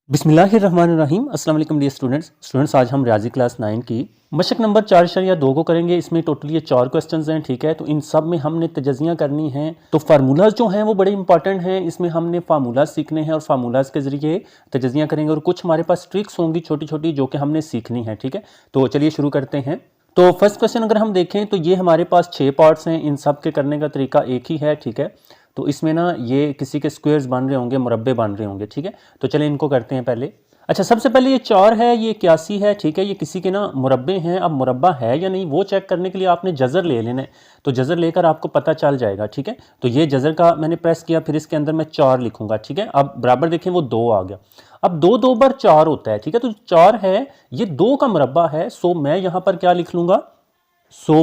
बिस्मिल्लाहिर्रहमानिर्रहीम। अस्सलाम वालेकुम डियर स्टूडेंट्स। आज हम रियाजी क्लास 9 की मशक नंबर 4.2 को करेंगे। इसमें टोटल ये 4 क्वेश्चंस हैं, ठीक है। तो इन सब में हमने तजज़िया करनी है। तो फार्मूलाज जो हैं वो बड़े इंपॉर्टेंट हैं। इसमें हमने फार्मूलाज सीखने हैं और फार्मूलाज के ज़रिए तजज़िया करेंगे और कुछ हमारे पास ट्रिक्स होंगी छोटी छोटी जो कि हमने सीखनी है, ठीक है। तो चलिए शुरू करते हैं। तो फर्स्ट क्वेश्चन अगर हम देखें तो ये हमारे पास 6 पार्ट्स हैं। इन सब के करने का तरीका एक ही है, ठीक है। तो इसमें ना ये किसी के स्क्वायर्स बन रहे होंगे, मुरब्बे बन रहे होंगे, ठीक है। तो चलिए इनको करते हैं पहले। अच्छा, सबसे पहले ये 4 है, ये 81 है, ठीक है। ये किसी के ना मुरब्बे हैं। अब मुरब्बा है या नहीं वो चेक करने के लिए आपने जज़र ले लेना है। तो जज़र लेकर आपको पता चल जाएगा, ठीक है। तो ये जज़र का मैंने प्रेस किया, फिर इसके अंदर मैं 4 लिखूंगा, ठीक है। अब बराबर देखें वो 2 आ गया। अब 2 2 बार 4 होता है, ठीक है। तो 4 है, ये 2 का मुरब्बा है। सो मैं यहाँ पर क्या लिख लूँगा,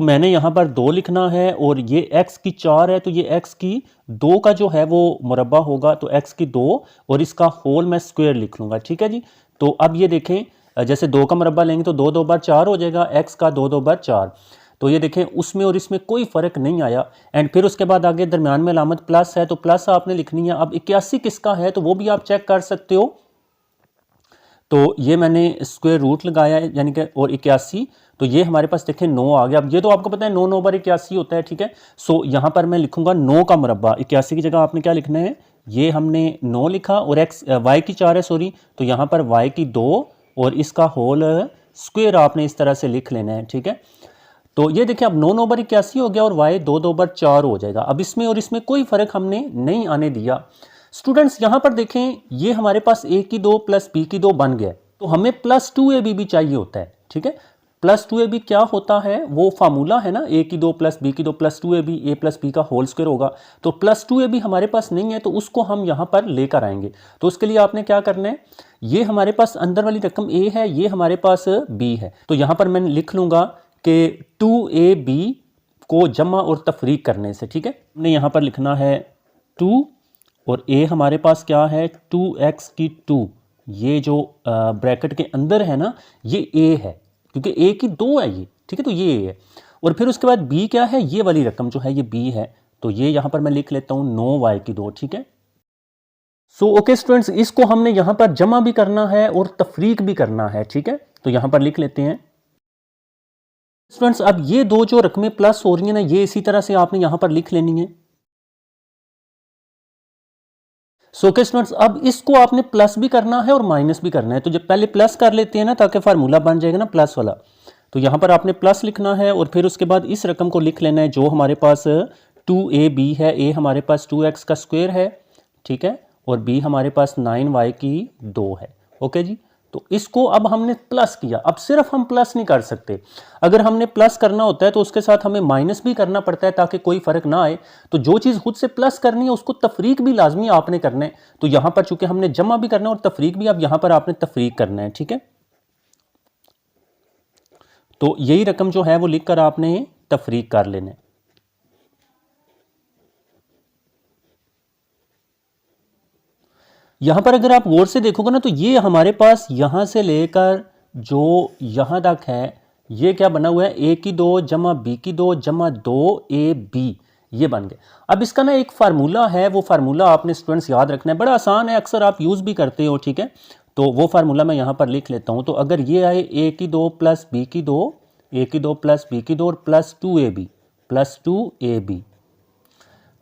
मैंने यहाँ पर 2 लिखना है और ये x की 4 है तो ये x की 2 का जो है वो मुरब्बा होगा। तो x की 2 और इसका होल मैं स्क्वायर लिख लूँगा, ठीक है जी। तो अब ये देखें, जैसे 2 का मुरब्बा लेंगे तो 2 2 बार 4 हो जाएगा, x का 2 2 बार 4। तो ये देखें उसमें और इसमें कोई फ़र्क नहीं आया। एंड फिर उसके बाद आगे दरमियान में अलामत प्लस है तो प्लस आपने लिखनी है। अब 81 किसका है तो वो भी आप चेक कर सकते हो। तो ये मैंने स्क्वायर रूट लगाया है यानी कि और 81, तो ये हमारे पास देखें 9 आ गया। अब ये तो आपको पता है 9 9 बार 81 होता है, ठीक है। यहाँ पर मैं लिखूंगा 9 का मुरब्बा। 81 की जगह आपने क्या लिखना है, ये हमने 9 लिखा और एक्स वाई की 4 है, सॉरी। तो यहाँ पर वाई की 2 और इसका होल स्क्वायर आपने इस तरह से लिख लेना है, ठीक है। तो ये देखिए अब 9 9 बार 81 हो गया और वाई 2 2 बार 4 हो जाएगा। अब इसमें और इसमें कोई फ़र्क हमने नहीं आने दिया। स्टूडेंट्स यहाँ पर देखें ये हमारे पास a की 2 प्लस b की 2 बन गया। तो हमें प्लस 2ab भी चाहिए होता है, ठीक है। प्लस 2ab क्या होता है, वो फार्मूला है ना, a की 2 प्लस b की 2 plus 2ab, a plus b का होल स्क्वायर होगा। तो प्लस 2ab हमारे पास नहीं है तो उसको हम यहाँ पर लेकर आएंगे। तो उसके लिए आपने क्या करना है, ये हमारे पास अंदर वाली रकम a है, ये हमारे पास b है। तो यहाँ पर मैं लिख लूँगा कि 2ab को जमा और तफरीक करने से, ठीक है। हमने यहाँ पर लिखना है 2 और a हमारे पास क्या है 2x की 2। ये जो ब्रैकेट के अंदर है ना ये a है क्योंकि a की 2 है ये, ठीक है। तो ये a है और फिर उसके बाद b क्या है, ये वाली रकम जो है ये b है। तो ये यहाँ पर मैं लिख लेता हूँ 9y की 2, ठीक है। ओके स्टूडेंट्स, इसको हमने यहाँ पर जमा भी करना है और तफरीक भी करना है, ठीक है। तो यहाँ पर लिख लेते हैं स्टूडेंट्स। अब ये दो जो रकमें प्लस हो रही है ना, ये इसी तरह से आपने यहाँ पर लिख लेनी है। ओके स्टूडेंट्स, अब इसको आपने प्लस भी करना है और माइनस भी करना है। तो जब पहले प्लस कर लेते हैं ना ताकि फार्मूला बन जाएगा ना प्लस वाला। तो यहाँ पर आपने प्लस लिखना है और फिर उसके बाद इस रकम को लिख लेना है जो हमारे पास 2ab है। a हमारे पास 2x का स्क्वायर है, ठीक है, और b हमारे पास 9y की 2 है। ओके जी। तो इसको अब हमने प्लस किया। अब सिर्फ हम प्लस नहीं कर सकते, अगर हमने प्लस करना होता है तो उसके साथ हमें माइनस भी करना पड़ता है ताकि कोई फर्क ना आए। तो जो चीज़ खुद से प्लस करनी है उसको तफरीक भी लाजमी आपने करना है। तो यहां पर चूंकि हमने जमा भी करना है और तफरीक भी, अब यहां पर आपने तफरीक करना है, ठीक है। तो यही रकम जो है वो लिखकर आपने तफरीक कर लेना है। यहां पर अगर आप गौर से देखोगे ना तो ये हमारे पास यहां से लेकर जो यहां तक है ये क्या बना हुआ है, a की 2 जमा b की 2 जमा 2ab, ये बन गए। अब इसका ना एक फार्मूला है, वो फार्मूला आपने स्टूडेंट्स याद रखना है, बड़ा आसान है, अक्सर आप यूज़ भी करते हो, ठीक है। तो वो फार्मूला मैं यहाँ पर लिख लेता हूँ। तो अगर ये आए a की 2 प्लस b की 2, a की 2 प्लस b की 2 और प्लस 2ab,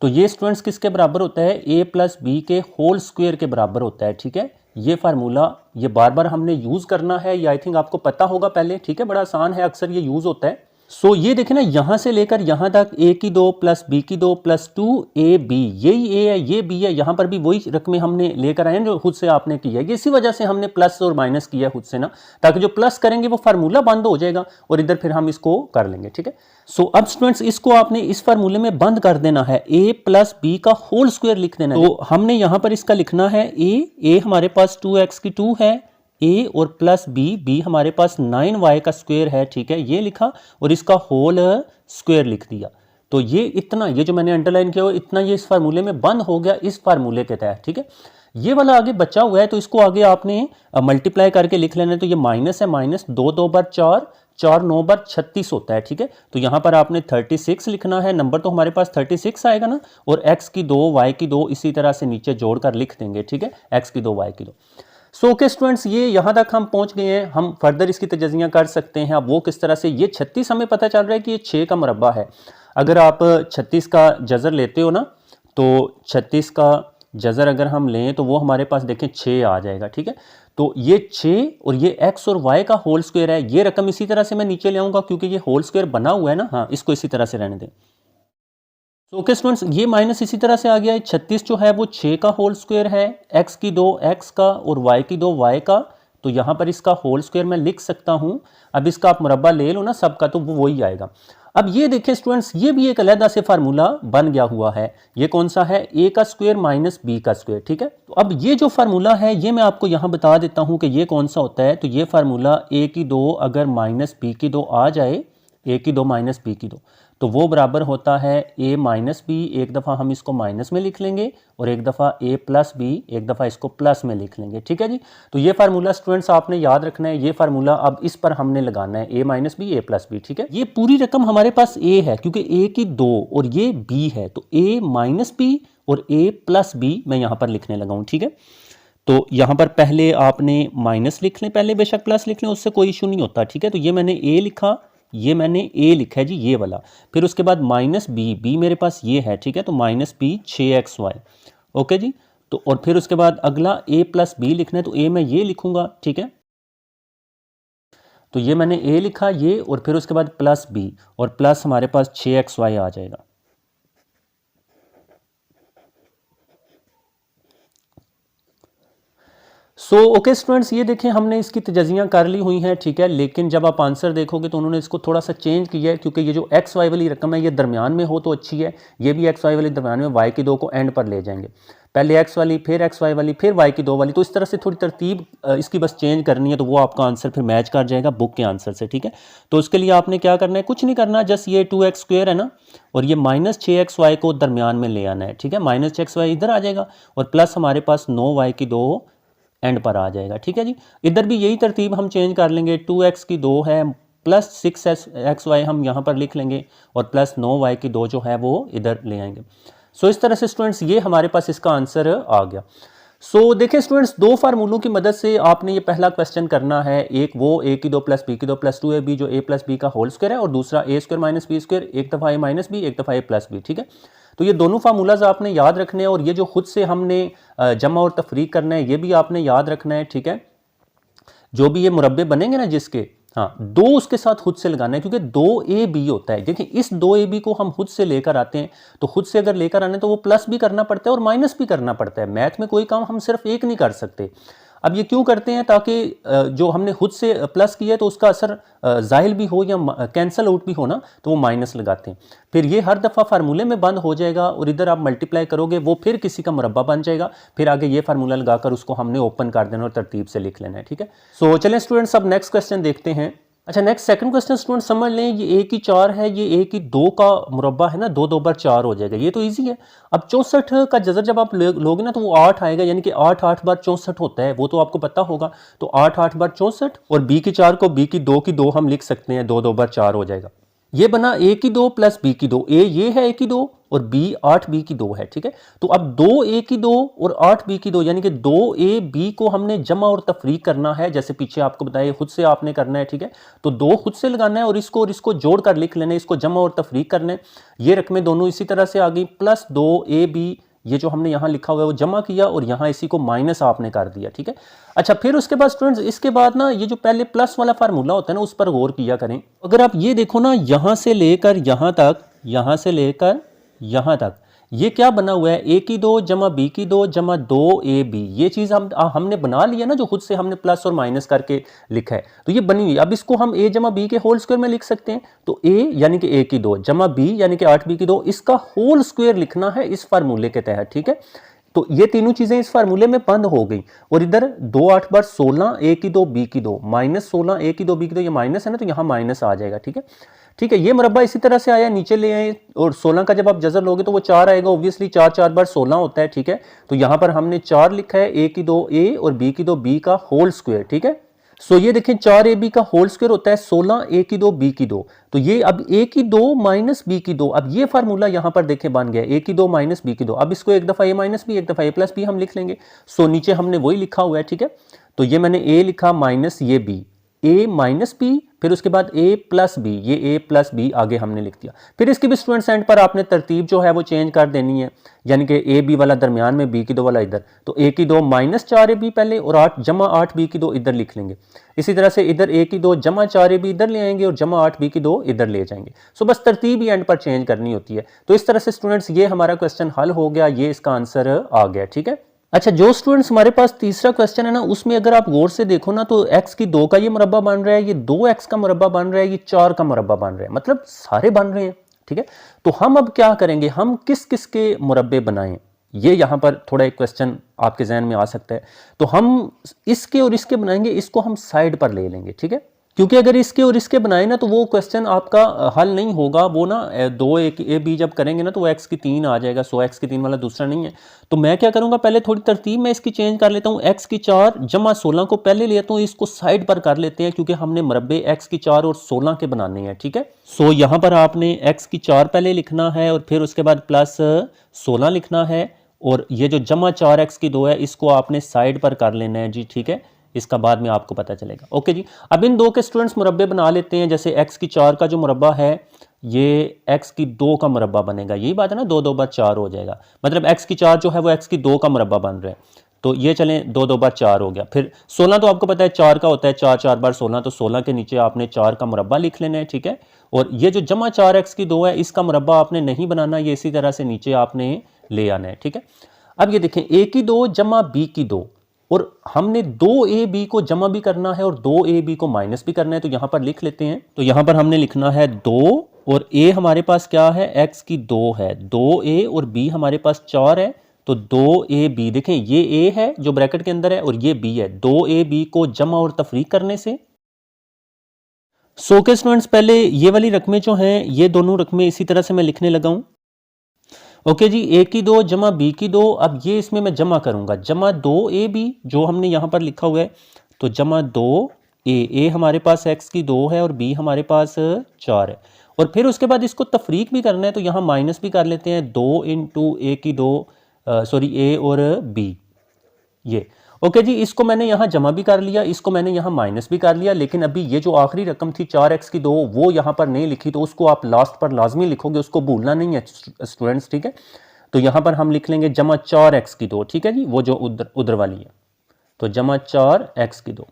तो ये स्टूडेंट्स किसके बराबर होता है, a प्लस बी के होल स्क्वायर के बराबर होता है, ठीक है। ये फार्मूला ये बार बार हमने यूज़ करना है, ये आई थिंक आपको पता होगा पहले, ठीक है, बड़ा आसान है, अक्सर ये यूज़ होता है। ये देखें ना यहाँ से लेकर यहाँ तक a की 2 प्लस b की 2 प्लस 2ab, यही a है ये b है। यहाँ पर भी वही रकमें हमने लेकर आए हैं जो खुद से आपने की है। इसी वजह से हमने प्लस और माइनस किया है खुद से ना, ताकि जो प्लस करेंगे वो फार्मूला बंद हो जाएगा और इधर फिर हम इसको कर लेंगे, ठीक है। अब स्टूडेंट्स इसको आपने इस फार्मूले में बंद कर देना है, a प्लस बी का होल स्क्वायर लिख देना है। तो हमने यहाँ पर इसका लिखना है a हमारे पास 2x की 2 है, a और प्लस b हमारे पास 9y का स्क्वायर है, ठीक है, ये लिखा और इसका होल स्क्वायर लिख दिया। तो ये इतना, ये जो मैंने अंडरलाइन किया इतना ये इस फार्मूले में बंद हो गया इस फार्मूले के तहत, ठीक है। ये वाला आगे बचा हुआ है तो इसको आगे आपने मल्टीप्लाई करके लिख लेना है। तो ये माइनस है, माइनस 2 2 बार 4, 4 9 बार 36 होता है, ठीक है। तो यहाँ पर आपने 36 लिखना है, नंबर तो हमारे पास 36 आएगा ना, और x की 2 y की 2 इसी तरह से नीचे जोड़कर लिख देंगे, ठीक है, x की 2 y की 2। सो ओके स्टूडेंट्स, ये यहाँ तक हम पहुँच गए हैं। हम फर्दर इसकी तजज़िया कर सकते हैं। अब वो किस तरह से, ये 36 हमें पता चल रहा है कि ये 6 का मुरब्बा है। अगर आप 36 का जज़र लेते हो ना, तो 36 का जज़र अगर हम लें तो वो हमारे पास देखें 6 आ जाएगा, ठीक है। तो ये 6 और ये x और y का होल स्क्वायर है। ये रकम इसी तरह से मैं नीचे ले आऊँगा क्योंकि ये होल स्क्वायर बना हुआ है ना, हाँ, इसको इसी तरह से रहने दें। तो ओके स्टूडेंट्स, ये माइनस इसी तरह से आ गया है। 36 जो है वो 6 का होल स्क्वायर है, x की 2 x का और y की 2 y का। तो यहाँ पर इसका होल स्क्वायर मैं लिख सकता हूँ। अब इसका आप मुरब्बा ले लो ना सबका, तो वो वही आएगा। अब ये देखिए स्टूडेंट्स, ये भी एक अलग से फार्मूला बन गया हुआ है। ये कौन सा है? a का स्क्वायर माइनस b का स्क्वायर, ठीक है। तो अब ये जो फार्मूला है ये मैं आपको यहाँ बता देता हूँ कि ये कौन सा होता है। तो ये फार्मूला a की 2 अगर माइनस b की 2 आ जाए, a की 2 माइनस b की 2, तो वो बराबर होता है a माइनस बी। एक दफ़ा हम इसको माइनस में लिख लेंगे और एक दफ़ा a प्लस बी, एक दफ़ा इसको प्लस में लिख लेंगे, ठीक है जी। तो ये फार्मूला स्टूडेंट्स आपने याद रखना है। ये फार्मूला अब इस पर हमने लगाना है, a minus B a plus B, ठीक है। ये पूरी रकम हमारे पास a है क्योंकि a की 2 और ये b है, तो a माइनस बी और a प्लस बी मैं यहाँ पर लिखने लगा हूँ, ठीक है। तो यहाँ पर पहले आपने माइनस लिख लें, पहले बेशक प्लस लिख लें, उससे कोई इशू नहीं होता, ठीक है। तो ये मैंने a लिखा, ये मैंने a लिखा है जी, ये वाला। फिर उसके बाद माइनस b मेरे पास ये है, ठीक है। तो माइनस b 6xy, ओके जी। तो और फिर उसके बाद अगला a प्लस बी लिखना है, तो a मैं ये लिखूंगा, ठीक है। तो ये मैंने a लिखा ये, और फिर उसके बाद प्लस b, और प्लस हमारे पास 6xy आ जाएगा। सो ओके स्टूडेंट्स, ये देखें हमने इसकी तजज़ियाँ कर ली हुई हैं, ठीक है। लेकिन जब आप आंसर देखोगे तो उन्होंने इसको थोड़ा सा चेंज किया है क्योंकि ये जो एक्स वाई वाली रकम है ये दरमियान में हो तो अच्छी है। ये भी एक्स वाई वाली दरमियान में, वाई की 2 को एंड पर ले जाएंगे। पहले एक्स वाली, फिर एक्स वाई वाली, फिर वाई की 2 वाली। तो इस तरह से थोड़ी तरतीब इसकी बस चेंज करनी है, तो वो आपका आंसर फिर मैच कर जाएगा बुक के आंसर से, ठीक है। तो उसके लिए आपने क्या करना है? कुछ नहीं करना, जस्ट ये 2x स्क्वायर है ना, और ये माइनस 6xy को दरमियान में ले आना है, ठीक है। माइनस 6xy इधर आ जाएगा और प्लस हमारे पास 9y की 2 एंड पर आ जाएगा, ठीक है जी। इधर भी यही तरतीब हम चेंज कर लेंगे। 2x की 2 है, प्लस 6xy हम यहाँ पर लिख लेंगे, और प्लस 9y की 2 जो है वो इधर ले आएंगे। सो इस तरह से स्टूडेंट्स ये हमारे पास इसका आंसर आ गया। सो देखिए स्टूडेंट्स, दो फार्मूलों की मदद से आपने ये पहला क्वेश्चन करना है। एक वो a की 2 प्लस b की 2 प्लस 2ab जो a प्लस बी का होल स्क्वायर है, और दूसरा a square minus B square, एक दफ़ा a माइनस बी, एक दफ़ा a प्लस बी, ठीक है। तो ये दोनों फार्मूलाज आपने याद रखने हैं, और ये जो खुद से हमने जमा और तफरीक करना है ये भी आपने याद रखना है, ठीक है। जो भी ये मुरब्बे बनेंगे ना जिसके, हाँ, 2 उसके साथ खुद से लगाना है क्योंकि 2ab होता है। देखिए इस 2ab को हम खुद से लेकर आते हैं, तो खुद से अगर लेकर आने तो वो प्लस भी करना पड़ता है और माइनस भी करना पड़ता है। मैथ में कोई काम हम सिर्फ एक नहीं कर सकते। अब ये क्यों करते हैं? ताकि जो हमने खुद से प्लस किया है तो उसका असर ज़ाहिल भी हो या कैंसल आउट भी हो ना, तो वो माइनस लगाते हैं। फिर ये हर दफ़ा फार्मूले में बंद हो जाएगा और इधर आप मल्टीप्लाई करोगे वो फिर किसी का मुरब्बा बन जाएगा। फिर आगे ये फार्मूला लगाकर उसको हमने ओपन कर देना और तरतीब से लिख लेना है, ठीक है। सो चलें स्टूडेंट्स, अब नेक्स्ट क्वेश्चन देखते हैं। अच्छा, नेक्स्ट सेकंड क्वेश्चन स्टूडेंट समझ लें। ये a की 4 है, ये a की 2 का मुरब्बा है ना, 2 2 बार 4 हो जाएगा। ये तो इजी है। अब 64 का जज़र जब आप लोगे ना तो वो 8 आएगा, यानी कि 8 8 बार 64 होता है, वो तो आपको पता होगा। तो 8 8 बार 64, और b की 4 को b की 2 हम लिख सकते हैं, 2 2 बार 4 हो जाएगा। ये बना a की 2 प्लस b की 2। a ये है a की 2 और b 8b की 2 है, ठीक है। तो अब 2a की 2 और 8b की 2 यानी कि 2ab को हमने जमा और तफरीक करना है, जैसे पीछे आपको बताया खुद से आपने करना है, ठीक है। तो 2 खुद से लगाना है और इसको जोड़कर लिख लेना है, इसको जमा और तफरीक करना है। ये रकमें दोनों इसी तरह से आ गई, प्लस 2ab, ये जो हमने यहाँ लिखा हुआ है वो जमा किया और यहाँ इसी को माइनस आपने कर दिया, ठीक है। अच्छा, फिर उसके बाद स्टूडेंट्स इसके बाद ना ये जो पहले प्लस वाला फार्मूला होता है ना उस पर गौर किया करें। अगर आप ये देखो ना, यहाँ से लेकर यहाँ तक, यहाँ से लेकर यहाँ तक, ये क्या बना हुआ है? a की 2 जमा b की 2 जमा 2ab। ये चीज़ हमने बना लिया ना, जो खुद से हमने प्लस और माइनस करके लिखा है, तो ये बनी हुई। अब इसको हम a जमा b के होल स्क्वायर में लिख सकते हैं। तो a यानी कि a की 2 जमा b यानी कि 8b की 2, इसका होल स्क्वायर लिखना है इस फार्मूले के तहत, ठीक है। तो ये तीनों चीजें इस फार्मूले में बंद हो गई। और इधर 2 8 बार 16, a की 2 b की 2, माइनस 16 a की 2 b की 2, ये माइनस है ना, तो यहाँ माइनस आ जाएगा, ठीक है। ठीक है, ये मुरब्बा इसी तरह से आया, नीचे ले आए, और 16 का जब आप जज़र लोगे तो वो 4 आएगा। ऑब्वियसली 4 4 बार 16 होता है, ठीक है। तो यहाँ पर हमने 4 लिखा है, a की 2 a और b की 2 b का होल स्क्वायर, ठीक है। सो ये देखें 4ab का होल स्क्वायर होता है 16 a की 2 b की 2। तो ये अब a की 2 माइनस b की 2, अब ये फार्मूला यहाँ पर देखें बन गया, a की 2 माइनस b की 2। अब इसको एक दफ़ा a माइनस b, एक दफ़ा a प्लस b हम लिख लेंगे। सो नीचे हमने वही लिखा हुआ है, ठीक है। तो ये मैंने a लिखा माइनस ये b, a माइनस b, फिर उसके बाद a प्लस b, ये a प्लस b आगे हमने लिख दिया। फिर इसकी भी स्टूडेंट्स एंड पर आपने तरतीब जो है वो चेंज कर देनी है, यानी कि a b वाला दरमियान में, b की 2 वाला इधर, तो a की 2 माइनस 4ab पहले और 8 जमा 8b की 2 इधर लिख लेंगे। इसी तरह से इधर a की 2 जमा 4ab इधर ले आएंगे और जमा 8b की 2 इधर ले जाएंगे। सो बस तरतीब ही एंड पर चेंज करनी होती है। तो इस तरह से स्टूडेंट्स ये हमारा क्वेश्चन हल हो गया, ये इसका आंसर आ गया। ठीक है, अच्छा जो स्टूडेंट्स हमारे पास तीसरा क्वेश्चन है ना, उसमें अगर आप गौर से देखो ना, तो x की 2 का ये मुरब्बा बन रहा है, ये 2x का मुरब्बा बन रहा है, ये 4 का मुरब्बा बन रहा है, मतलब सारे बन रहे हैं। ठीक है, तो हम अब क्या करेंगे, हम किस किस के मुरब्बे बनाएं, ये यहां पर थोड़ा एक क्वेश्चन आपके जहन में आ सकता है। तो हम इसके और इसके बनाएंगे, इसको हम साइड पर ले लेंगे। ठीक है, क्योंकि अगर इसके और इसके बनाए ना तो वो क्वेश्चन आपका हल नहीं होगा। वो ना 2 ए बी जब करेंगे ना तो वो x की 3 आ जाएगा, सो x की 3 वाला दूसरा नहीं है। तो मैं क्या करूंगा, पहले थोड़ी तरतीब में इसकी चेंज कर लेता हूँ। x की 4 जमा 16 को पहले लेता हूँ, इसको साइड पर कर लेते हैं, क्योंकि हमने मुरब्बे x की 4 और 16 के बनाने हैं। ठीक है, सो यहां पर आपने x की 4 पहले लिखना है और फिर उसके बाद प्लस 16 लिखना है, और ये जो जमा 4x की 2 है इसको आपने साइड पर कर लेना है जी। ठीक है, इसका बाद में आपको पता चलेगा। ओके जी, अब इन 2 के स्टूडेंट्स मुरब्बे बना लेते हैं। जैसे x की 4 का जो मुरब्बा है ये x की 2 का मुरब्बा बनेगा, यही बात है ना, 2 2 बार 4 हो जाएगा, मतलब x की 4 जो है वो x की 2 का मुरब्बा बन रहा है। तो ये चलें 2 2 बार 4 हो गया। फिर 16 तो आपको पता है 4 का होता है, 4 4 बार 16, तो 16 के नीचे आपने 4 का मुरब्बा लिख लेना है। ठीक है, और ये जो जमा 4x की 2 है इसका मुरब्बा आपने नहीं बनाना, ये इसी तरह से नीचे आपने ले आना है। ठीक है, अब ये देखें a की 2 जमा b की 2, और हमने 2ab को जमा भी करना है और 2ab को माइनस भी करना है, तो यहां पर लिख लेते हैं। तो यहां पर हमने लिखना है 2, और a हमारे पास क्या है, x की 2 है, 2a, और b हमारे पास 4 है, तो 2ab, देखें ये a है जो ब्रैकेट के अंदर है और ये b है, 2ab को जमा और तफरीक करने से। सो के स्टूडेंट्स पहले ये वाली रकमें जो हैं, ये दोनों रकमें इसी तरह से मैं लिखने लगा हूं। ओके जी, a की 2 जमा b की 2, अब ये इसमें मैं जमा करूंगा, जमा 2ab जो हमने यहां पर लिखा हुआ है, तो जमा 2a हमारे पास x की 2 है और b हमारे पास 4 है, और फिर उसके बाद इसको तफरीक भी करना है, तो यहां माइनस भी कर लेते हैं, 2 इंटू a की 2, सॉरी a और b, ये। ओके जी, इसको मैंने यहां जमा भी कर लिया, इसको मैंने यहां माइनस भी कर लिया, लेकिन अभी ये जो आखिरी रकम थी 4x की 2 वो यहां पर नहीं लिखी, तो उसको आप लास्ट पर लाजमी लिखोगे, उसको भूलना नहीं है स्टूडेंट्स। ठीक है, तो यहां पर हम लिख लेंगे जमा 4x की 2। ठीक है जी, वो जो उधर वाली है, तो जमा 4x की 2।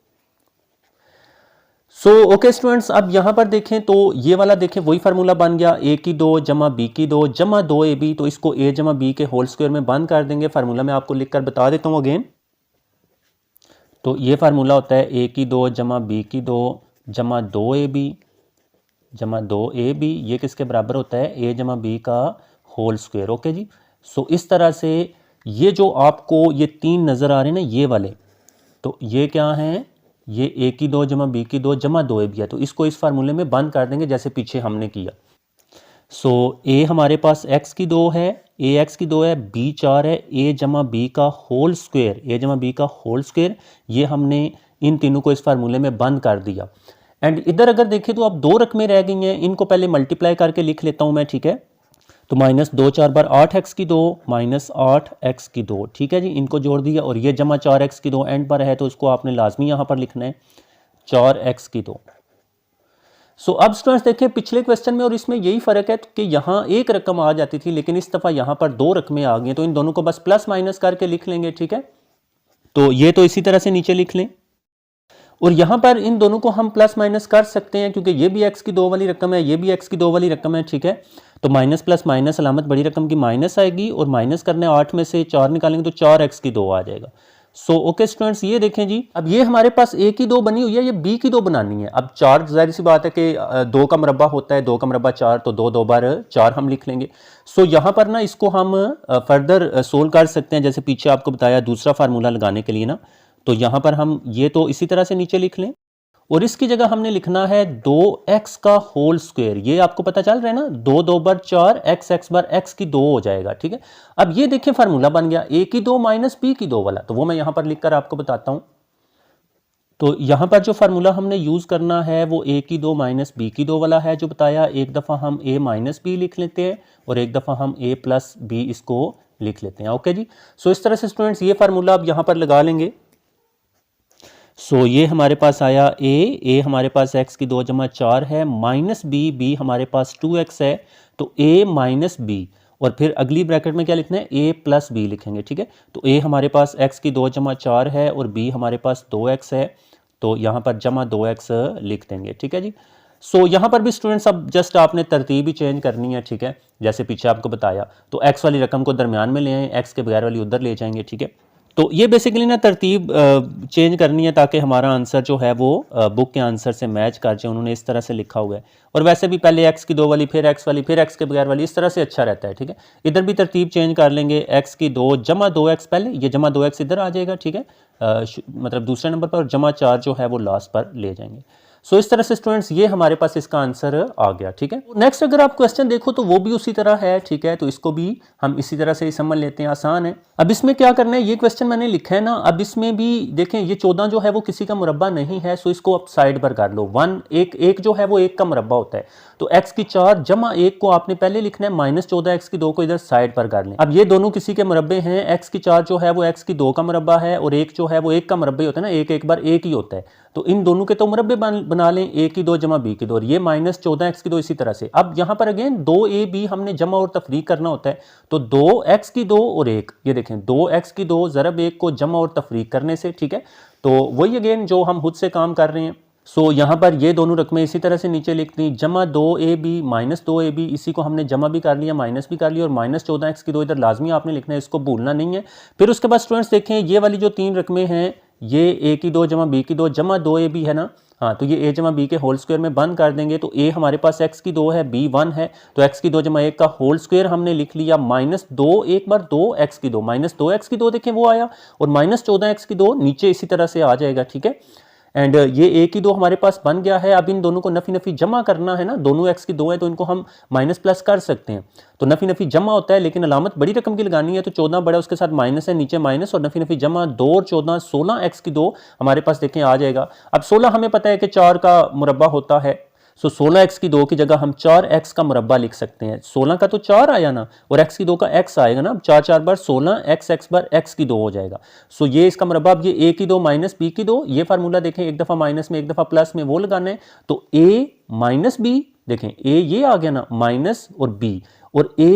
सो ओके स्टूडेंट्स, अब यहां पर देखें तो ये वाला देखें वही फार्मूला बन गया, a की 2 जमा b की 2 जमा 2ab, तो इसको a जमा b के होल स्क्वायर में बंद कर देंगे। फार्मूला मैं आपको लिखकर बता देता हूं अगेन। तो ये फार्मूला होता है a की 2 जमा b की 2 जमा 2ab जमा 2ab, ये किसके बराबर होता है, a जमा b का होल स्क्वायर। ओके जी, सो इस तरह से ये जो आपको ये 3 नज़र आ रहे हैं ना ये वाले, तो ये क्या हैं, ये a की 2 जमा b की 2 जमा 2ab है, तो इसको इस फार्मूले में बंद कर देंगे जैसे पीछे हमने किया। सो a हमारे पास x की 2 है, a x की 2 है, b 4 है, a जमा b का होल स्क्वायर, a जमा b का होल स्क्वायर, ये हमने इन तीनों को इस फार्मूले में बंद कर दिया। एंड इधर अगर देखें तो अब 2 रकमें रह गई हैं, इनको पहले मल्टीप्लाई करके लिख लेता हूं मैं। ठीक है, तो माइनस 2 4 बार 8x की 2 माइनस 8x की 2। ठीक है जी, इनको जोड़ दिया, और ये जमा 4x की 2 एंड पर है, तो उसको आपने लाजमी यहां पर लिखना है 4x की 2। सो अब स्टूडेंट्स देखें पिछले क्वेश्चन में और इसमें यही फर्क है कि यहाँ एक रकम आ जाती थी, लेकिन इस दफा यहाँ पर 2 रकमें आ गई, तो इन दोनों को बस प्लस माइनस करके लिख लेंगे। ठीक है, तो ये तो इसी तरह से नीचे लिख लें, और यहां पर इन दोनों को हम प्लस माइनस कर सकते हैं, क्योंकि ये भी x की 2 वाली रकम है, ये भी x की 2 वाली रकम है। ठीक है, तो माइनस प्लस माइनस अलामत बड़ी रकम की माइनस आएगी, और माइनस करने 8 में से 4 निकालेंगे तो 4x की 2 आ जाएगा। सो ओके स्टूडेंट्स, ये देखें जी, अब ये हमारे पास a की 2 बनी हुई है, ये b की 2 बनानी है। अब 4 जाहिर सी बात है कि 2 का मुरब्बा होता है, 2 का मुरब्बा 4, तो 2 2 बार 4 हम लिख लेंगे। सो यहां पर ना इसको हम फर्दर सोल्व कर सकते हैं, जैसे पीछे आपको बताया दूसरा फार्मूला लगाने के लिए ना, तो यहां पर हम ये तो इसी तरह से नीचे लिख लें, और इसकी जगह हमने लिखना है 2x का होल स्क्वायर। ये आपको पता चल रहा है ना, 2 2 बार 4 x बार x की 2 हो जाएगा। ठीक है, अब ये देखें फार्मूला बन गया a की 2 माइनस b की 2 वाला, तो वो मैं यहां पर लिखकर आपको बताता हूं। तो यहां पर जो फार्मूला हमने यूज करना है वो a की 2 माइनस b की 2 वाला है, जो बताया। एक दफा हम a माइनस b लिख लेते हैं और एक दफा हम a प्लस b इसको लिख लेते हैं। ओके जी, सो इस तरह से स्टूडेंट्स ये फार्मूला आप यहां पर लगा लेंगे। सो ये हमारे पास आया ए हमारे पास x की 2 जमा 4 है, माइनस बी हमारे पास 2x है, तो a माइनस बी, और फिर अगली ब्रैकेट में क्या लिखना है, a प्लस बी लिखेंगे, ठीक है। तो a हमारे पास x की 2 जमा 4 है और b हमारे पास 2x है, तो यहाँ पर जमा 2x लिख देंगे, ठीक है जी। सो यहाँ पर भी स्टूडेंट्स अब जस्ट आपने तरतीब ही चेंज करनी है, ठीक है, जैसे पीछे आपको बताया। तो x वाली रकम को दरमियान में ले आएँ, x के बगैर वाली उधर ले जाएंगे, ठीक है। तो ये बेसिकली ना तरतीब चेंज करनी है ताकि हमारा आंसर जो है वो बुक के आंसर से मैच कर जाए। उन्होंने इस तरह से लिखा हुआ है, और वैसे भी पहले x की 2 वाली, फिर x वाली, फिर x के बगैर वाली, इस तरह से अच्छा रहता है, ठीक है। इधर भी तरतीब चेंज कर लेंगे, x की 2 जमा 2x पहले, ये जमा 2x इधर आ जाएगा, ठीक है, मतलब दूसरे नंबर पर, और जमा 4 जो है वो लास्ट पर ले जाएंगे। सो इस तरह से स्टूडेंट्स ये हमारे पास इसका आंसर आ गया, ठीक है। नेक्स्ट अगर आप क्वेश्चन देखो तो वो भी उसी तरह है, ठीक है, तो इसको भी हम इसी तरह से समझ लेते हैं, आसान है। अब इसमें क्या करना है, ये क्वेश्चन मैंने लिखा है ना, अब इसमें भी देखें ये 14 जो है वो किसी का मुरब्बा नहीं है, सो इसको आप साइड पर कर लो। एक जो है वो एक का मुरब्बा होता है, तो x की 4 जमा 1 को आपने पहले लिखना है, माइनस 14 x की 2 को इधर साइड पर कर लें। अब ये दोनों किसी के मुरब्बे हैं, x की 4 जो है वो x की 2 का मुरब्बा है, और एक जो है वो एक का मुरब्बा ही होता है ना, एक बार एक ही होता है, तो इन दोनों के तो मुरब्बे बना लें, a की 2 जमा b की 2, और ये माइनस 14 x की 2 इसी तरह से। अब यहाँ पर अगेन 2ab हमने जमा और तफरीक करना होता है, तो 2x की 2 और 1, ये देखें 2x की 2 ज़रब 1 को जमा और तफरीक करने से, ठीक है, तो वही अगेन जो हम खुद से काम कर रहे हैं। सो यहाँ पर ये दोनों रकमें इसी तरह से नीचे लिख दी, जमा 2ab माइनस 2ab, इसी को हमने जमा भी कर लिया, माइनस भी कर लिया, और माइनस 14x की 2 इधर लाजमी आपने लिखना है, इसको भूलना नहीं है। फिर उसके बाद स्टूडेंट्स देखें ये वाली जो 3 रकमें हैं, ये a की 2 जमा b की 2 जमा 2ab है ना, हाँ, तो ये a जमा b के होल स्क्वायर में बंद कर देंगे, तो a हमारे पास x की 2 है, b 1 है, तो x की 2 जमा 1 का होल स्क्वायर हमने लिख लिया, माइनस 2 एक बार 2x की 2, माइनस 2x की 2 देखें वो आया, और माइनस 14x की 2 नीचे इसी तरह से आ जाएगा, ठीक है। एंड ये a की 2 हमारे पास बन गया है। अब इन दोनों को नफी नफी जमा करना है ना, दोनों x की 2 है तो इनको हम माइनस प्लस कर सकते हैं, तो नफी नफी जमा होता है, लेकिन अलामत बड़ी रकम की लगानी है, तो 14 बड़ा उसके साथ माइनस है, नीचे माइनस, और नफी नफी जमा 2 और 14 16x की 2 हमारे पास देखें आ जाएगा। अब 16 हमें पता है कि 4 का मुरब्बा होता है, सो 16x की 2 की जगह हम 4x का मुरब्बा लिख सकते हैं। 16 का तो 4 आया ना, और x की 2 का x आएगा ना, 4 4 बार 16, x बार x की 2 हो जाएगा। सो ये इसका मुरब्बा। अब ये a की 2 माइनस b की 2, ये फार्मूला देखें, एक दफ़ा माइनस में एक दफ़ा प्लस में वो लगाना है, तो a माइनस b, देखें a ये आ गया ना, माइनस और b, और a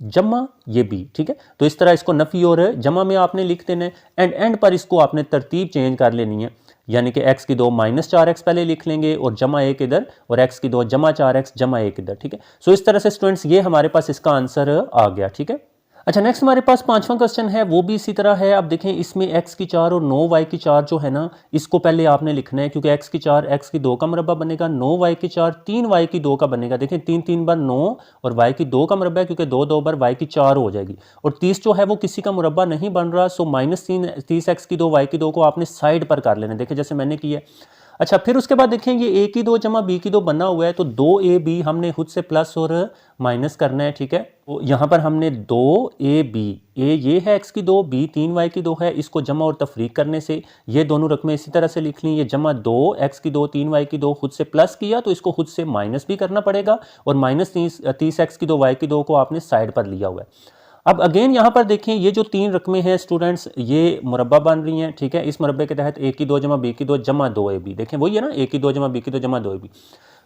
जमा ये b, ठीक है। तो इस तरह इसको नफी और जमा में आपने लिख देना है, एंड पर इसको आपने तरतीब चेंज कर लेनी है, यानी कि x की 2 माइनस 4x पहले लिख लेंगे, और जमा 1 इधर, और x की 2 जमा 4x जमा 1 इधर, ठीक है। सो इस तरह से स्टूडेंट्स ये हमारे पास इसका आंसर आ गया, ठीक है। अच्छा, नेक्स्ट हमारे पास 5वां क्वेश्चन है, वो भी इसी तरह है। अब देखें इसमें x की 4 और 9y की 4 जो है ना, इसको पहले आपने लिखना है, क्योंकि x की 4 x की 2 का मुरब्बा बनेगा, 9y की 4 3y की 2 का बनेगा। देखें 3 3 बार 9 और y की 2 का मुरब्बा है, क्योंकि 2 2 बार y की 4 हो जाएगी, और 30 जो है वो किसी का मुरब्बा नहीं बन रहा, सो माइनस 30x की 2 y की 2 को आपने साइड पर कर लेना, देखें जैसे मैंने किया। अच्छा, फिर उसके बाद देखें ये a की 2 जमा b की 2 बना हुआ है, तो 2ab हमने खुद से प्लस और माइनस करना है, ठीक है। तो यहाँ पर हमने 2ab, a ये है x की 2, b 3y की 2 है, इसको जमा और तफरीक करने से ये दोनों रकमें इसी तरह से लिख ली, ये जमा 2x की 2 3y की 2 खुद से प्लस किया, तो इसको खुद से माइनस भी करना पड़ेगा, और माइनस 30x की 2 y की 2 को आपने साइड पर लिया हुआ है। अब अगेन यहाँ पर देखें ये जो 3 रकमें हैं स्टूडेंट्स, ये मुरब्बा बन रही हैं, ठीक है। इस मुरब्बे के तहत a की 2 जमा b की 2 जमा 2ab, देखें वही है ना, a की 2 जमा b की 2 जमा 2ab,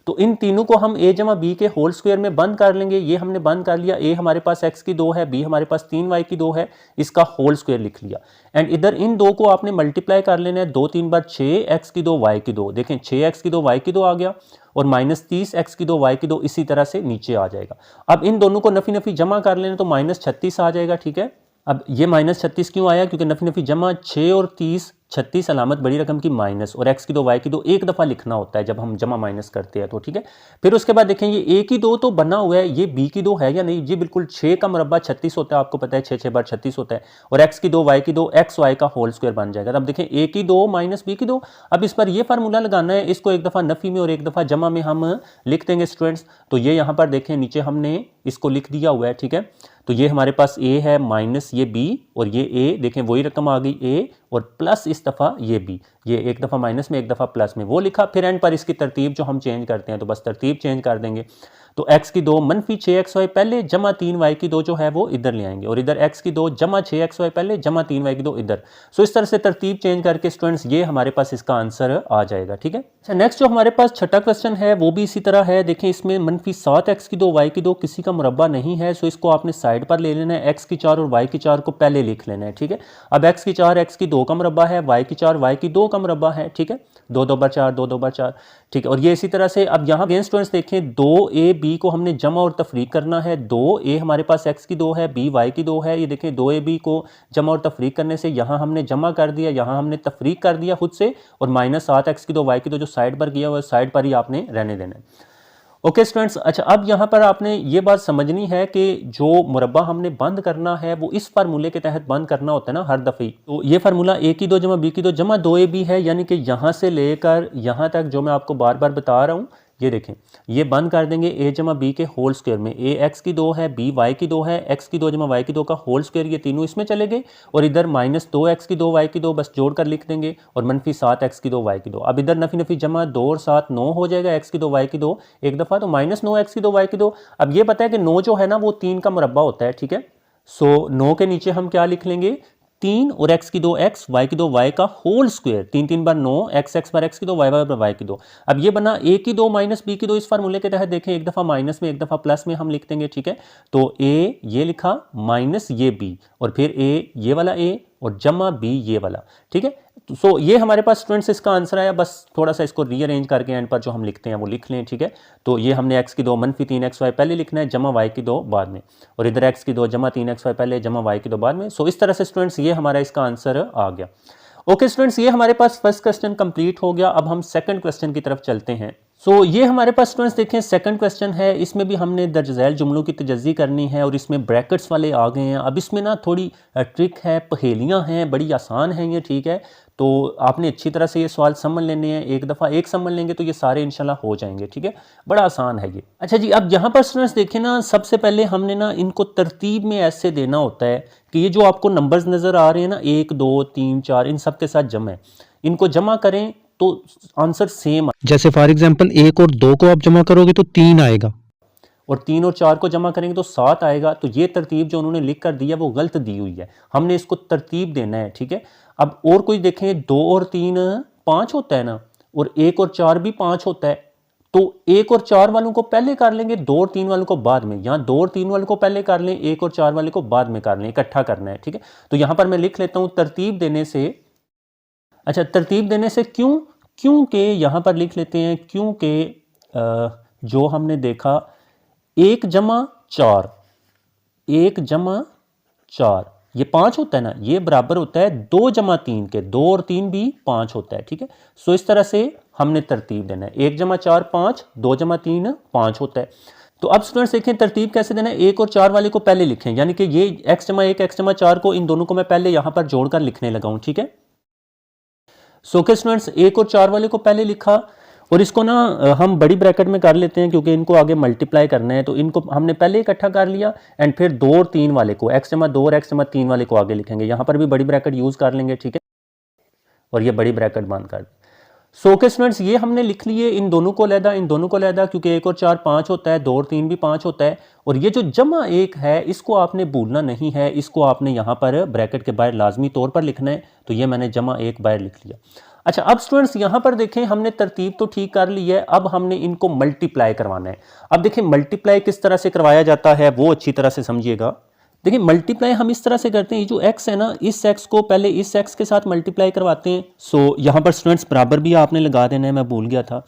तो इन तीनों को हम a जमा b के होल स्क्वायर में बंद कर लेंगे। ये हमने बंद कर लिया, a हमारे पास x की 2 है, b हमारे पास 3y की 2 है, इसका होल स्क्वायर लिख लिया, एंड इधर इन दो को आपने मल्टीप्लाई कर लेना है, 2 3 बार 6x की 2 y की 2, देखें 6x की 2 y की 2 आ गया, और माइनस 30x की 2 y की 2 इसी तरह से नीचे आ जाएगा। अब इन दोनों को नफी नफी जमा कर लेना, तो माइनस 36 आ जाएगा, ठीक है। अब ये माइनस 36 क्यों आया, क्योंकि नफी नफी जमा 6 और 30, 36 अलामत बड़ी रकम की माइनस, और x की 2 y की 2 एक दफ़ा लिखना होता है जब हम जमा माइनस करते हैं, तो ठीक है। फिर उसके बाद देखें ये a की 2 तो बना हुआ है, ये b की 2 है या नहीं, जी बिल्कुल, 6 का मुरब्बा 36 होता है, आपको पता है 6 6 बार 36 होता है, और x की 2 y की 2 xy का होल स्क्वायर बन जाएगा। अब देखें a की 2 माइनस b की 2, अब इस पर ये फार्मूला लगाना है, इसको एक दफ़ा नफ़ी में और एक दफ़ा जमा में हम लिख देंगे स्टूडेंट्स। तो ये यहाँ पर देखें नीचे हमने इसको लिख दिया हुआ है, ठीक है। तो ये हमारे पास a है, माइनस ये b, और ये ए, देखें वही रकम आ गई ए, और प्लस इस दफ़ा ये बी, ये एक दफ़ा माइनस में एक दफ़ा प्लस में, वो लिखा। फिर एंड पर इसकी तरतीब जो हम चेंज करते हैं, तो बस तरतीब चेंज कर देंगे। तो x की 2 मनफी 6xy पहले जमा 3y की 2 जो है वो इधर ले आएंगे, और इधर x की 2 जमा 6xy पहले जमा 3y की 2 इधर। सो इस तरह से तरतीब चेंज करके स्टूडेंट्स ये हमारे पास इसका आंसर आ जाएगा। ठीक है, अच्छा नेक्स्ट जो हमारे पास छठा क्वेश्चन है वो भी इसी तरह है। देखें इसमें मनफी 7x की 2 y की 2 किसी का मुरब्बा नहीं है, सो इसको आपने साइड पर ले लेना है। x की 4 और y की 4 को पहले लिख लेना है। ठीक है, अब x की 4 x की 2 का मुरब्बा है, y की 4 y की 2 का मुरब्बा है। ठीक है, 2 2 बार 4 2 2 बार 4। ठीक है, और ये इसी तरह से अब यहाँ अगेन स्टूडेंट्स देखें 2ab को हमने जमा और तफरीक करना है। 2a हमारे पास x की 2 है, b y की 2 है। ये देखें 2ab को जमा और तफरीक करने से यहाँ हमने जमा कर दिया, यहाँ हमने तफरीक कर दिया खुद से, और माइनस 7x की 2 y की 2 जो साइड पर किया हुआ है साइड पर ही आपने रहने देना है। ओके स्टूडेंट्स, अच्छा अब यहाँ पर आपने ये बात समझनी है कि जो मुरब्बा हमने बंद करना है वो इस फार्मूले के तहत बंद करना होता है ना हर दफ़े। तो ये फार्मूला a की 2 जमा b की 2 जमा 2ab है, यानी कि यहाँ से लेकर यहाँ तक जो मैं आपको बार बार बता रहा हूँ, ये देखें ये बंद कर देंगे a जमा b के होल स्क्वायर में। a x की 2 है, b y की 2 है, x की 2 जमा y की 2 का होल स्क्वायर, ये तीनों इसमें चले गए, और इधर माइनस 2x की 2 y की 2 बस जोड़कर लिख देंगे, और मनफी 7x की 2 y की 2। अब इधर नफी नफी जमा 2 और 7 9 हो जाएगा, x की 2 y की 2 एक दफ़ा, तो माइनस 9x की 2 y की 2। अब ये पता है कि 9 जो है ना वो 3 का मुरब्बा होता है। ठीक है, सो 9 के नीचे हम क्या लिख लेंगे, 3 और x की 2 x, y की 2 y का होल स्क्वायर, 3 3 बार 9, x x बार x की 2, y y बार y की 2। अब ये बना a की 2 माइनस b की 2। इस फार्मूले के तहत देखें एक दफ़ा माइनस में एक दफ़ा प्लस में हम लिख देंगे। ठीक है, तो a ये लिखा माइनस ये b, और फिर a ये वाला a और जमा b ये वाला। ठीक है, सो ये हमारे पास स्टूडेंट्स इसका आंसर आया। बस थोड़ा सा इसको रीअरेंज करके एंड पर जो हम लिखते हैं वो लिख लें। ठीक है, तो ये हमने x की 2 मनफी 3xy पहले लिखना है, जमा y की 2 बाद में, और इधर x की 2 जमा 3xy पहले जमा y की 2 बाद में। सो इस तरह से स्टूडेंट्स ये हमारा इसका आंसर आ गया। ओके स्टूडेंट्स, ये हमारे पास फर्स्ट क्वेश्चन कंप्लीट हो गया। अब हम सेकंड क्वेश्चन की तरफ चलते हैं। सो ये हमारे पास स्टूडेंट्स देखें सेकंड क्वेश्चन है, इसमें भी हमने दर्ज झैल जुमलों की तजज़ी करनी है, और इसमें ब्रैकेट्स वाले आ गए हैं। अब इसमें ना थोड़ी ट्रिक है, पहेलियां हैं, बड़ी आसान हैं ये। ठीक है, तो आपने अच्छी तरह से ये सवाल समझ लेने हैं। एक दफ़ा एक समझ लेंगे तो ये सारे इंशाल्लाह हो जाएंगे। ठीक है, बड़ा आसान है ये। अच्छा जी, अब यहाँ पर स्टूडेंट्स देखें ना, सबसे पहले हमने ना इनको तरतीब में ऐसे देना होता है कि ये जो आपको नंबर्स नज़र आ रहे हैं ना 1 2 3 4, इन सब के साथ जमा है, इनको जमा करें तो आंसर सेम। जैसे फॉर एग्जांपल 1 और 2 को आप जमा करोगे तो 3 आएगा, और 3 और 4 को जमा करेंगे तो 7 आएगा। तो ये तरतीब जो उन्होंने लिख कर दिया वो गलत दी हुई है, हमने इसको तरतीब देना है। ठीक है, अब और कोई देखें 2 और 3 5 होता है ना, और 1 और 4 भी 5 होता है, तो 1 और 4 वालों को पहले कर लेंगे, 2 और 3 वालों को बाद में। यहाँ 2 और 3 वालों को पहले कर लें, 1 और 4 वाले को बाद में कर लें, इकट्ठा करना है। ठीक है, तो यहाँ पर मैं लिख लेता हूँ तरतीब देने से। अच्छा, तरतीब देने से क्यों, क्योंकि यहाँ पर लिख लेते हैं क्योंकि जो हमने देखा 1 जमा 4, 1 जमा 4 ये 5 होता है ना, ये बराबर होता है 2 जमा 3 के, 2 और 3 भी 5 होता है। ठीक है, सो इस तरह से हमने तरतीब देना है, 1 जमा 4 5, 2 जमा 3 5 होता है। तो अब स्टूडेंट्स देखें तरतीब कैसे देना है, 1 और 4 वाले को पहले लिखें, यानी कि ये x जमा 1 x जमा 4 को इन दोनों को मैं पहले यहाँ पर जोड़कर लिखने लगा हूँ। ठीक है, सो के स्टूडेंट्स 1 और 4 वाले को पहले लिखा, और इसको ना हम बड़ी ब्रैकेट में कर लेते हैं क्योंकि इनको आगे मल्टीप्लाई करना है, तो इनको हमने पहले इकट्ठा कर लिया, एंड फिर 2 और 3 वाले को x जमा 2 और x जमा 3 वाले को आगे लिखेंगे। यहाँ पर भी बड़ी ब्रैकेट यूज़ कर लेंगे। ठीक है, और ये बड़ी ब्रैकेट बंद कर दें। सो के स्टूडेंट्स ये हमने लिख लिए, इन दोनों को अलहदा, इन दोनों को अलहदा, क्योंकि 1 और 4 5 होता है, 2 और 3 भी 5 होता है, और ये जो जमा 1 है इसको आपने भूलना नहीं है, इसको आपने यहाँ पर ब्रैकेट के बाहर लाजमी तौर पर लिखना है। तो ये मैंने जमा 1 बाहर लिख लिया। अच्छा, अब स्टूडेंट्स यहाँ पर देखें हमने तरतीब तो ठीक कर ली है, अब हमने इनको मल्टीप्लाई करवाना है। अब देखें मल्टीप्लाई किस तरह से करवाया जाता है वो अच्छी तरह से समझिएगा। देखिए मल्टीप्लाई हम इस तरह से करते हैं, ये जो x है ना, इस x को पहले इस x के साथ मल्टीप्लाई करवाते हैं। सो यहाँ पर स्टूडेंट्स बराबर भी आपने लगा देना है, मैं भूल गया था।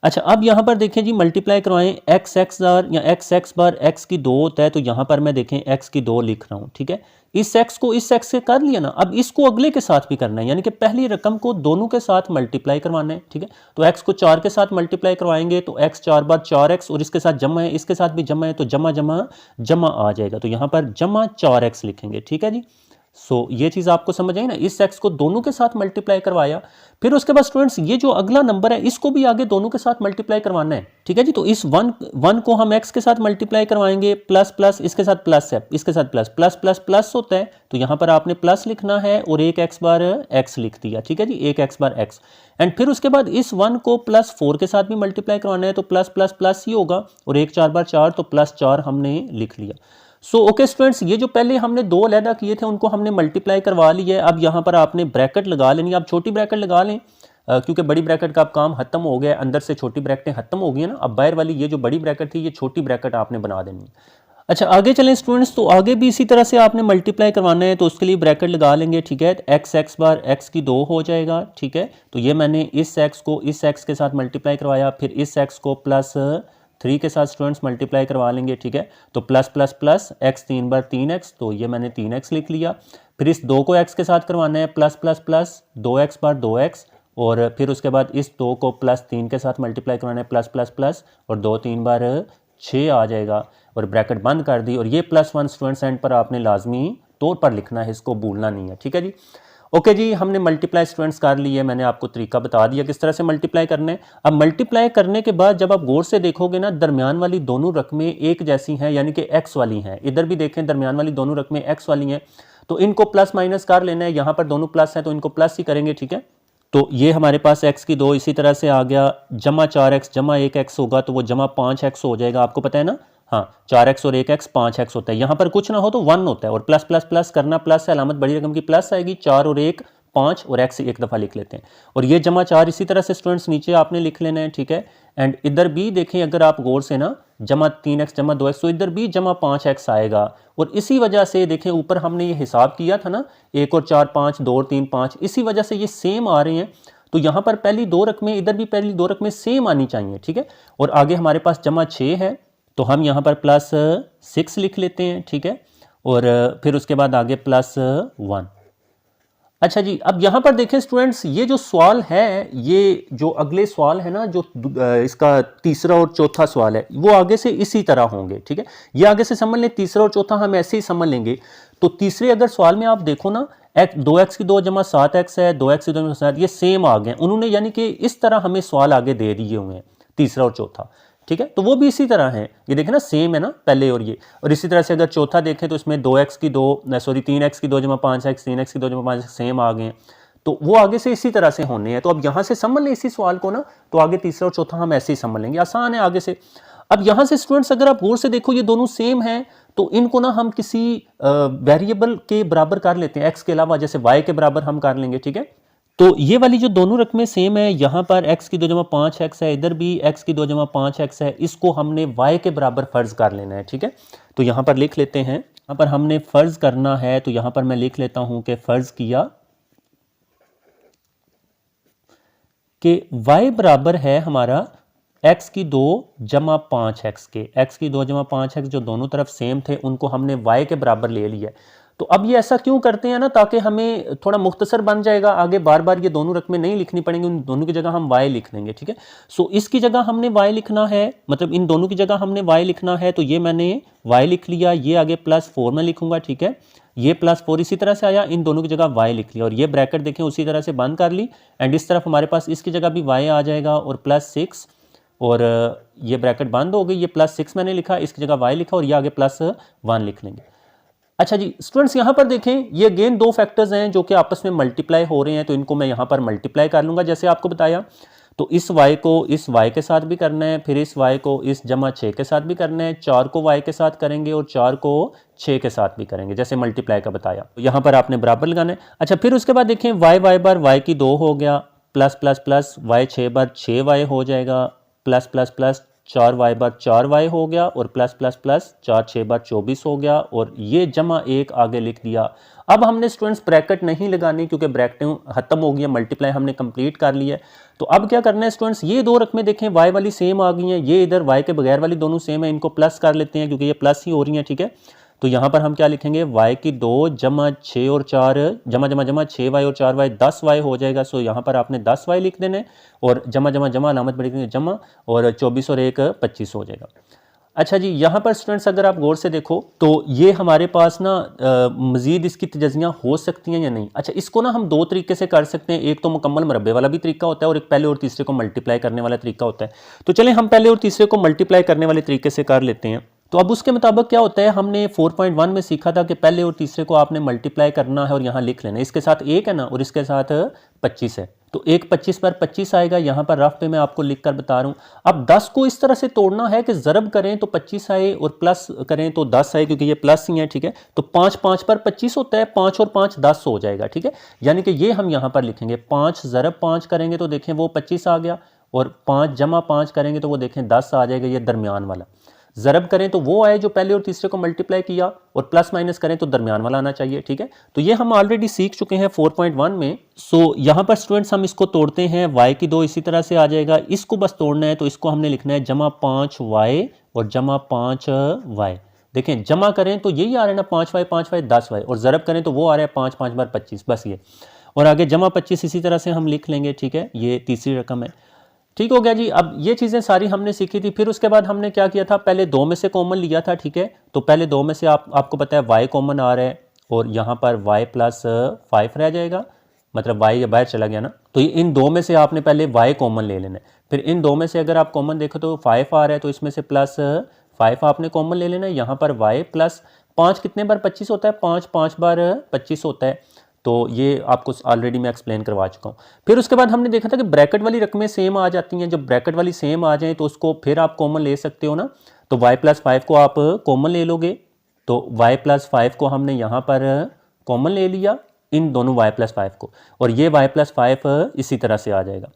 अच्छा, अब यहाँ पर देखें जी मल्टीप्लाई करवाएं, x x बार या x बार x की 2 होता है, तो यहाँ पर मैं देखें x की 2 लिख रहा हूँ। ठीक है, इस x को इस x से कर लिया ना, अब इसको अगले के साथ भी करना है, यानी कि पहली रकम को दोनों के साथ मल्टीप्लाई करवाना है। ठीक है, तो x को 4 के साथ मल्टीप्लाई करवाएंगे तो x 4 बार 4x, और इसके साथ जमा है, इसके साथ भी जमा है, तो जमा जमा जमा आ जाएगा, तो यहाँ पर जमा 4x लिखेंगे। ठीक है जी, सो ये चीज़ आपको समझ आई ना, इस एक्स को दोनों के साथ मल्टीप्लाई करवाया। फिर उसके बाद स्टूडेंट्स ये जो अगला नंबर है इसको भी आगे दोनों के साथ मल्टीप्लाई करवाना है, ठीक है जी। तो इस वन को हम एक्स के साथ मल्टीप्लाई करवाएंगे, प्लस प्लस, इसके साथ प्लस है, इसके साथ प्लस, प्लस प्लस प्लस होता है, तो यहाँ पर आपने प्लस लिखना है और एक एक्स बार एक्स लिख दिया, ठीक है जी, एक एक्स बार एक्स। एंड फिर उसके बाद इस वन को प्लस 4 के साथ भी मल्टीप्लाई करवाना है, तो प्लस प्लस प्लस ही होगा, और एक 4 बार 4, तो प्लस 4 हमने लिख लिया। सो ओके स्टूडेंट्स, ये जो पहले हमने दो अलहदा किए थे उनको हमने मल्टीप्लाई करवा लिया है। अब यहाँ पर आपने ब्रैकेट लगा लेनी है, आप छोटी ब्रैकेट लगा लें क्योंकि बड़ी ब्रैकेट का अब काम खत्म हो गया है, अंदर से छोटी ब्रैकेटें खत्म हो गई है ना। अब बाहर वाली ये जो बड़ी ब्रैकेट थी ये छोटी ब्रैकेट आपने बना देनी है। अच्छा आगे चलें स्टूडेंट्स, तो आगे भी इसी तरह से आपने मल्टीप्लाई करवाना है, तो उसके लिए ब्रैकेट लगा लेंगे, ठीक है। एक्स एक्स बार एक्स की 2 हो जाएगा, ठीक है। तो ये मैंने इस एक्स को इस एक्स के साथ मल्टीप्लाई करवाया, फिर इस एक्स को प्लस 3 के साथ स्टूडेंट्स मल्टीप्लाई करवा लेंगे, ठीक है। तो प्लस प्लस प्लस एक्स 3 बार 3x, तो ये मैंने 3x लिख लिया। फिर इस 2 को x के साथ करवाना है, प्लस प्लस प्लस 2x बार 2x, और फिर उसके बाद इस 2 को प्लस 3 के साथ मल्टीप्लाई करवाना है, प्लस प्लस प्लस, और 2 3 बार 6 आ जाएगा, और ब्रैकेट बंद कर दी। और ये +1 स्टूडेंट्स एंड पर आपने लाजमी तौर पर लिखना है, इसको भूलना नहीं है, ठीक है जी। ओके जी, हमने मल्टीप्लाई स्टूडेंट्स कर ली है, मैंने आपको तरीका बता दिया किस तरह से मल्टीप्लाई करना है। अब मल्टीप्लाई करने के बाद जब आप गौर से देखोगे ना, दरमियान वाली दोनों रकमें एक जैसी हैं, यानी कि एक्स वाली हैं। इधर भी देखें, दरमियान वाली दोनों रकमें एक्स वाली हैं, तो इनको प्लस माइनस कर लेना है। यहाँ पर दोनों प्लस हैं तो इनको प्लस ही करेंगे, ठीक है। तो ये हमारे पास x की 2 इसी तरह से आ गया, जमा 4x जमा 1x होगा, तो वो जमा 5x हो जाएगा, आपको पता है ना। हाँ, 4x और 1x 5x होता है। यहाँ पर कुछ ना हो तो 1 होता है, और प्लस प्लस प्लस करना, प्लस है, अलामत बड़ी रकम की प्लस आएगी, 4 और 1 5, और x एक दफ़ा लिख लेते हैं। और ये जमा 4 इसी तरह से स्टूडेंट्स नीचे आपने लिख लेना है, ठीक है। एंड इधर भी देखें, अगर आप गौर से ना, जमा 3x जमा 2x, तो इधर भी जमा 5x आएगा। और इसी वजह से देखें, ऊपर हमने ये हिसाब किया था ना, 1 और 4 5, 2 और 3 5, इसी वजह से ये सेम आ रहे हैं। तो यहाँ पर पहली 2 रकमें, इधर भी पहली 2 रकमें सेम आनी चाहिए, ठीक है। और आगे हमारे पास जमा 6 है, तो हम यहाँ पर प्लस 6 लिख लेते हैं, ठीक है। और फिर उसके बाद आगे प्लस 1। अच्छा जी, अब यहाँ पर देखें स्टूडेंट्स, ये जो सवाल है, ये जो अगले सवाल है ना, जो इसका तीसरा और चौथा सवाल है, वो आगे से इसी तरह होंगे, ठीक है। ये आगे से समझ लें, तीसरा और चौथा हम ऐसे ही समझ लेंगे। तो तीसरे अगर सवाल में आप देखो ना, 2x की 2 जमा 7x है, 2x की 2 जमा 7, ये सेम आ गए उन्होंने, यानी कि इस तरह हमें सवाल आगे दे दिए हुए हैं, तीसरा और चौथा, ठीक है। तो वो भी इसी तरह है, ये देखें ना, सेम है ना पहले और ये। और इसी तरह से अगर चौथा देखें तो इसमें 3x की 2 जमा 5x, 3x की 2 जमा 5x सेम आ गए हैं, तो वो आगे से इसी तरह से होने हैं। तो अब यहाँ से समझ लें इसी सवाल को ना, तो आगे तीसरा और चौथा हम ऐसे ही समझ लेंगे, आसान है आगे से। अब यहाँ से स्टूडेंट्स अगर आप गौर से देखो, ये दोनों सेम हैं, तो इनको ना हम किसी वेरिएबल के बराबर कर लेते हैं, एक्स के अलावा, जैसे वाई के बराबर हम कर लेंगे, ठीक है। तो ये वाली जो दोनों रकमें सेम है, यहाँ पर x की 2 जमा 5x है, इधर भी x की 2 जमा 5x है, इसको हमने y के बराबर फर्ज कर लेना है, ठीक है। तो यहाँ पर लिख लेते हैं, यहाँ पर हमने फर्ज करना है, तो यहाँ पर मैं लिख लेता हूँ कि फर्ज किया कि y बराबर है हमारा x की 2 जमा 5x के। x की 2 जमा 5x जो दोनों तरफ सेम थे, उनको हमने y के बराबर ले लिया। तो अब ये ऐसा क्यों करते हैं ना, ताकि हमें थोड़ा मुख्तसर बन जाएगा, आगे बार बार ये दोनों रकमें नहीं लिखनी पड़ेंगी, उन दोनों की जगह हम y लिख देंगे, ठीक है। सो इसकी जगह हमने y लिखना है, मतलब इन दोनों की जगह हमने y लिखना है, तो ये मैंने y लिख लिया, ये आगे +4 में लिखूंगा, ठीक है। ये +4 इसी तरह से आया, इन दोनों की जगह y लिख लिया, और ये ब्रैकेट देखें उसी तरह से बंद कर ली। एंड इस तरफ हमारे पास इसकी जगह भी y आ जाएगा, और +6, और ये ब्रैकेट बंद हो गई, ये +6 मैंने लिखा, इसकी जगह y लिखा, और ये आगे +1 लिख लेंगे। अच्छा जी स्टूडेंट्स, यहाँ पर देखें, ये अगेन दो फैक्टर्स हैं जो कि आपस में मल्टीप्लाई हो रहे हैं, तो इनको मैं यहाँ पर मल्टीप्लाई कर लूँगा जैसे आपको बताया। तो इस y को इस y के साथ भी करना है, फिर इस y को इस जमा 6 के साथ भी करना है, 4 को y के साथ करेंगे और 4 को 6 के साथ भी करेंगे, जैसे मल्टीप्लाई का बताया। तो यहाँ पर आपने बराबर लगाना है। अच्छा, फिर उसके बाद देखें, y बार y की 2 हो गया, प्लस प्लस प्लस y 6 बार 6y हो जाएगा, प्लस प्लस प्लस 4y बार 4y हो गया, और प्लस प्लस प्लस 4 6 बार 24 हो गया, और ये जमा 1 आगे लिख दिया। अब हमने स्टूडेंट्स ब्रैकेट नहीं लगानी, क्योंकि ब्रैकेटें खत्म हो गई है, मल्टीप्लाई हमने कंप्लीट कर लिया है। तो अब क्या करना है स्टूडेंट्स, ये दो रकमें देखें y वाली सेम आ गई हैं, ये इधर y के बगैर वाली दोनों सेम है, इनको प्लस कर लेते हैं क्योंकि ये प्लस ही हो रही हैं, ठीक है। तो यहाँ पर हम क्या लिखेंगे, y की 2 जमा 6 और 4 जमा जमा जमा 6y और 4y 10y हो जाएगा। सो यहाँ पर आपने 10y लिख देना है, और जमा जमा जमा अलामत बड़ी जमा, और 24 और 1 25 हो जाएगा। अच्छा जी, यहाँ पर स्टूडेंट्स अगर आप गौर से देखो तो ये हमारे पास ना मज़ीद इसकी तजज़ियाँ हो सकती हैं या नहीं। अच्छा, इसको ना हम दो तरीके से कर सकते हैं। एक तो मुकम्मल मरबे वाला भी तरीका होता है और एक पहले और तीसरे को मल्टीप्लाई करने वाला तरीका होता है। तो चलें हम पहले और तीसरे को मल्टीप्लाई करने वाले तरीके से कर लेते हैं। तो अब उसके मुताबिक क्या होता है, हमने 4.1 में सीखा था कि पहले और तीसरे को आपने मल्टीप्लाई करना है और यहाँ लिख लेना है। इसके साथ एक है ना और इसके साथ 25 है, तो एक 25 पर 25 आएगा। यहाँ पर रफ पे मैं आपको लिख कर बता रहा हूँ। अब 10 को इस तरह से तोड़ना है कि ज़रब करें तो 25 आए और प्लस करें तो 10 आए, क्योंकि ये प्लस ही है, ठीक है। तो 5 5 पर 25 होता है, 5 और 5 10 हो जाएगा, ठीक है। यानी कि ये हम यहाँ पर लिखेंगे 5 ज़रब 5 करेंगे तो देखें वो 25 आ गया, और 5 जमा 5 करेंगे तो वो देखें 10 आ जाएगा, ये दरमियान वाला। ज़रब करें तो वो आए जो पहले और तीसरे को मल्टीप्लाई किया, और प्लस माइनस करें तो दरमियान वाला आना चाहिए, ठीक है। तो ये हम ऑलरेडी सीख चुके हैं 4.1 में। सो यहाँ पर स्टूडेंट्स हम इसको तोड़ते हैं, y की 2 इसी तरह से आ जाएगा। इसको बस तोड़ना है तो इसको हमने लिखना है जमा 5y और जमा 5y। देखें जमा करें तो यही आ रहा है ना, 5y 5y 10y, और ज़रब करें तो वो आ रहा है 5 5 बार 25, बस ये। और आगे जमा 25 इसी तरह से हम लिख लेंगे, ठीक है। ये तीसरी रकम है, ठीक हो गया जी। अब ये चीज़ें सारी हमने सीखी थी। फिर उसके बाद हमने क्या किया था, पहले 2 में से कॉमन लिया था, ठीक है। तो पहले 2 में से आपको पता है y कॉमन आ रहा है, और यहाँ पर y प्लस 5 रह जाएगा, मतलब y बाहर चला गया ना। तो इन 2 में से आपने पहले y कॉमन ले लेना है। फिर इन 2 में से अगर आप कॉमन देखो तो 5 आ रहा है, तो इसमें से प्लस 5 आपने कॉमन ले लेना है। यहाँ पर y प्लस 5 कितने बार 25 होता है, 5 5 बार 25 होता है। तो ये आपको ऑलरेडी मैं एक्सप्लेन करवा चुका हूँ। फिर उसके बाद हमने देखा था कि ब्रैकेट वाली रकमें सेम आ जाती हैं। जब ब्रैकेट वाली सेम आ जाए तो उसको फिर आप कॉमन ले सकते हो ना। तो y प्लस 5 को आप कॉमन ले लोगे, तो y प्लस 5 को हमने यहाँ पर कॉमन ले लिया, इन दोनों y प्लस 5 को, और ये y प्लस 5 इसी तरह से आ जाएगा।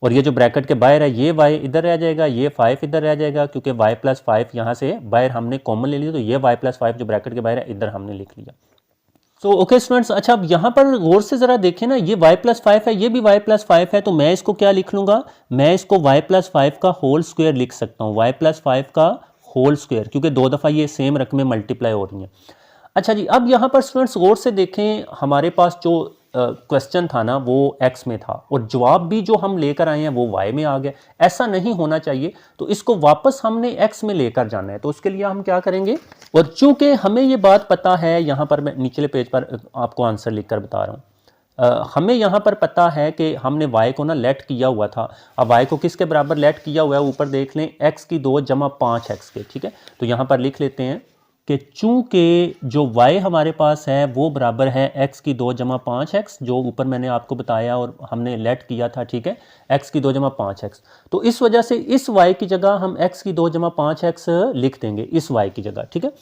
और ये जो ब्रैकेट के बाहर है ये y इधर रह जाएगा, ये 5 इधर रह जाएगा, क्योंकि y प्लस 5 यहाँ से बाहर हमने कॉमन ले लिया। तो ये y प्लस 5 जो ब्रैकेट के बाहर है इधर हमने लिख लिया। तो ओके स्टूडेंट्स, अच्छा अब यहाँ पर गौर से ज़रा देखें ना, ये y प्लस 5 है, ये भी y प्लस 5 है। तो मैं इसको क्या लिख लूँगा, मैं इसको y प्लस 5 का होल स्क्वायर लिख सकता हूँ, y प्लस 5 का होल स्क्वायर, क्योंकि 2 दफ़ा ये सेम रकमें मल्टीप्लाई हो रही हैं। अच्छा जी, अब यहाँ पर स्टूडेंट्स गौर से देखें, हमारे पास जो क्वेश्चन था ना वो x में था, और जवाब भी जो हम लेकर आए हैं वो y में आ गया। ऐसा नहीं होना चाहिए, तो इसको वापस हमने x में लेकर जाना है। तो उसके लिए हम क्या करेंगे, और चूंकि हमें ये बात पता है, यहाँ पर मैं निचले पेज पर आपको आंसर लिखकर बता रहा हूँ। हमें यहाँ पर पता है कि हमने y को ना लेट किया हुआ था। अब y को किसके बराबर लेट किया हुआ है, ऊपर देख लें, x की 2 जमा 5x के, ठीक है। तो यहाँ पर लिख लेते हैं कि चूंकि जो y हमारे पास है वो बराबर है x की 2 जमा 5x, जो ऊपर मैंने आपको बताया और हमने लेट किया था, ठीक है, x की 2 जमा 5x। तो इस वजह से इस y की जगह हम x की 2 जमा 5x लिख देंगे, इस y की जगह, ठीक है।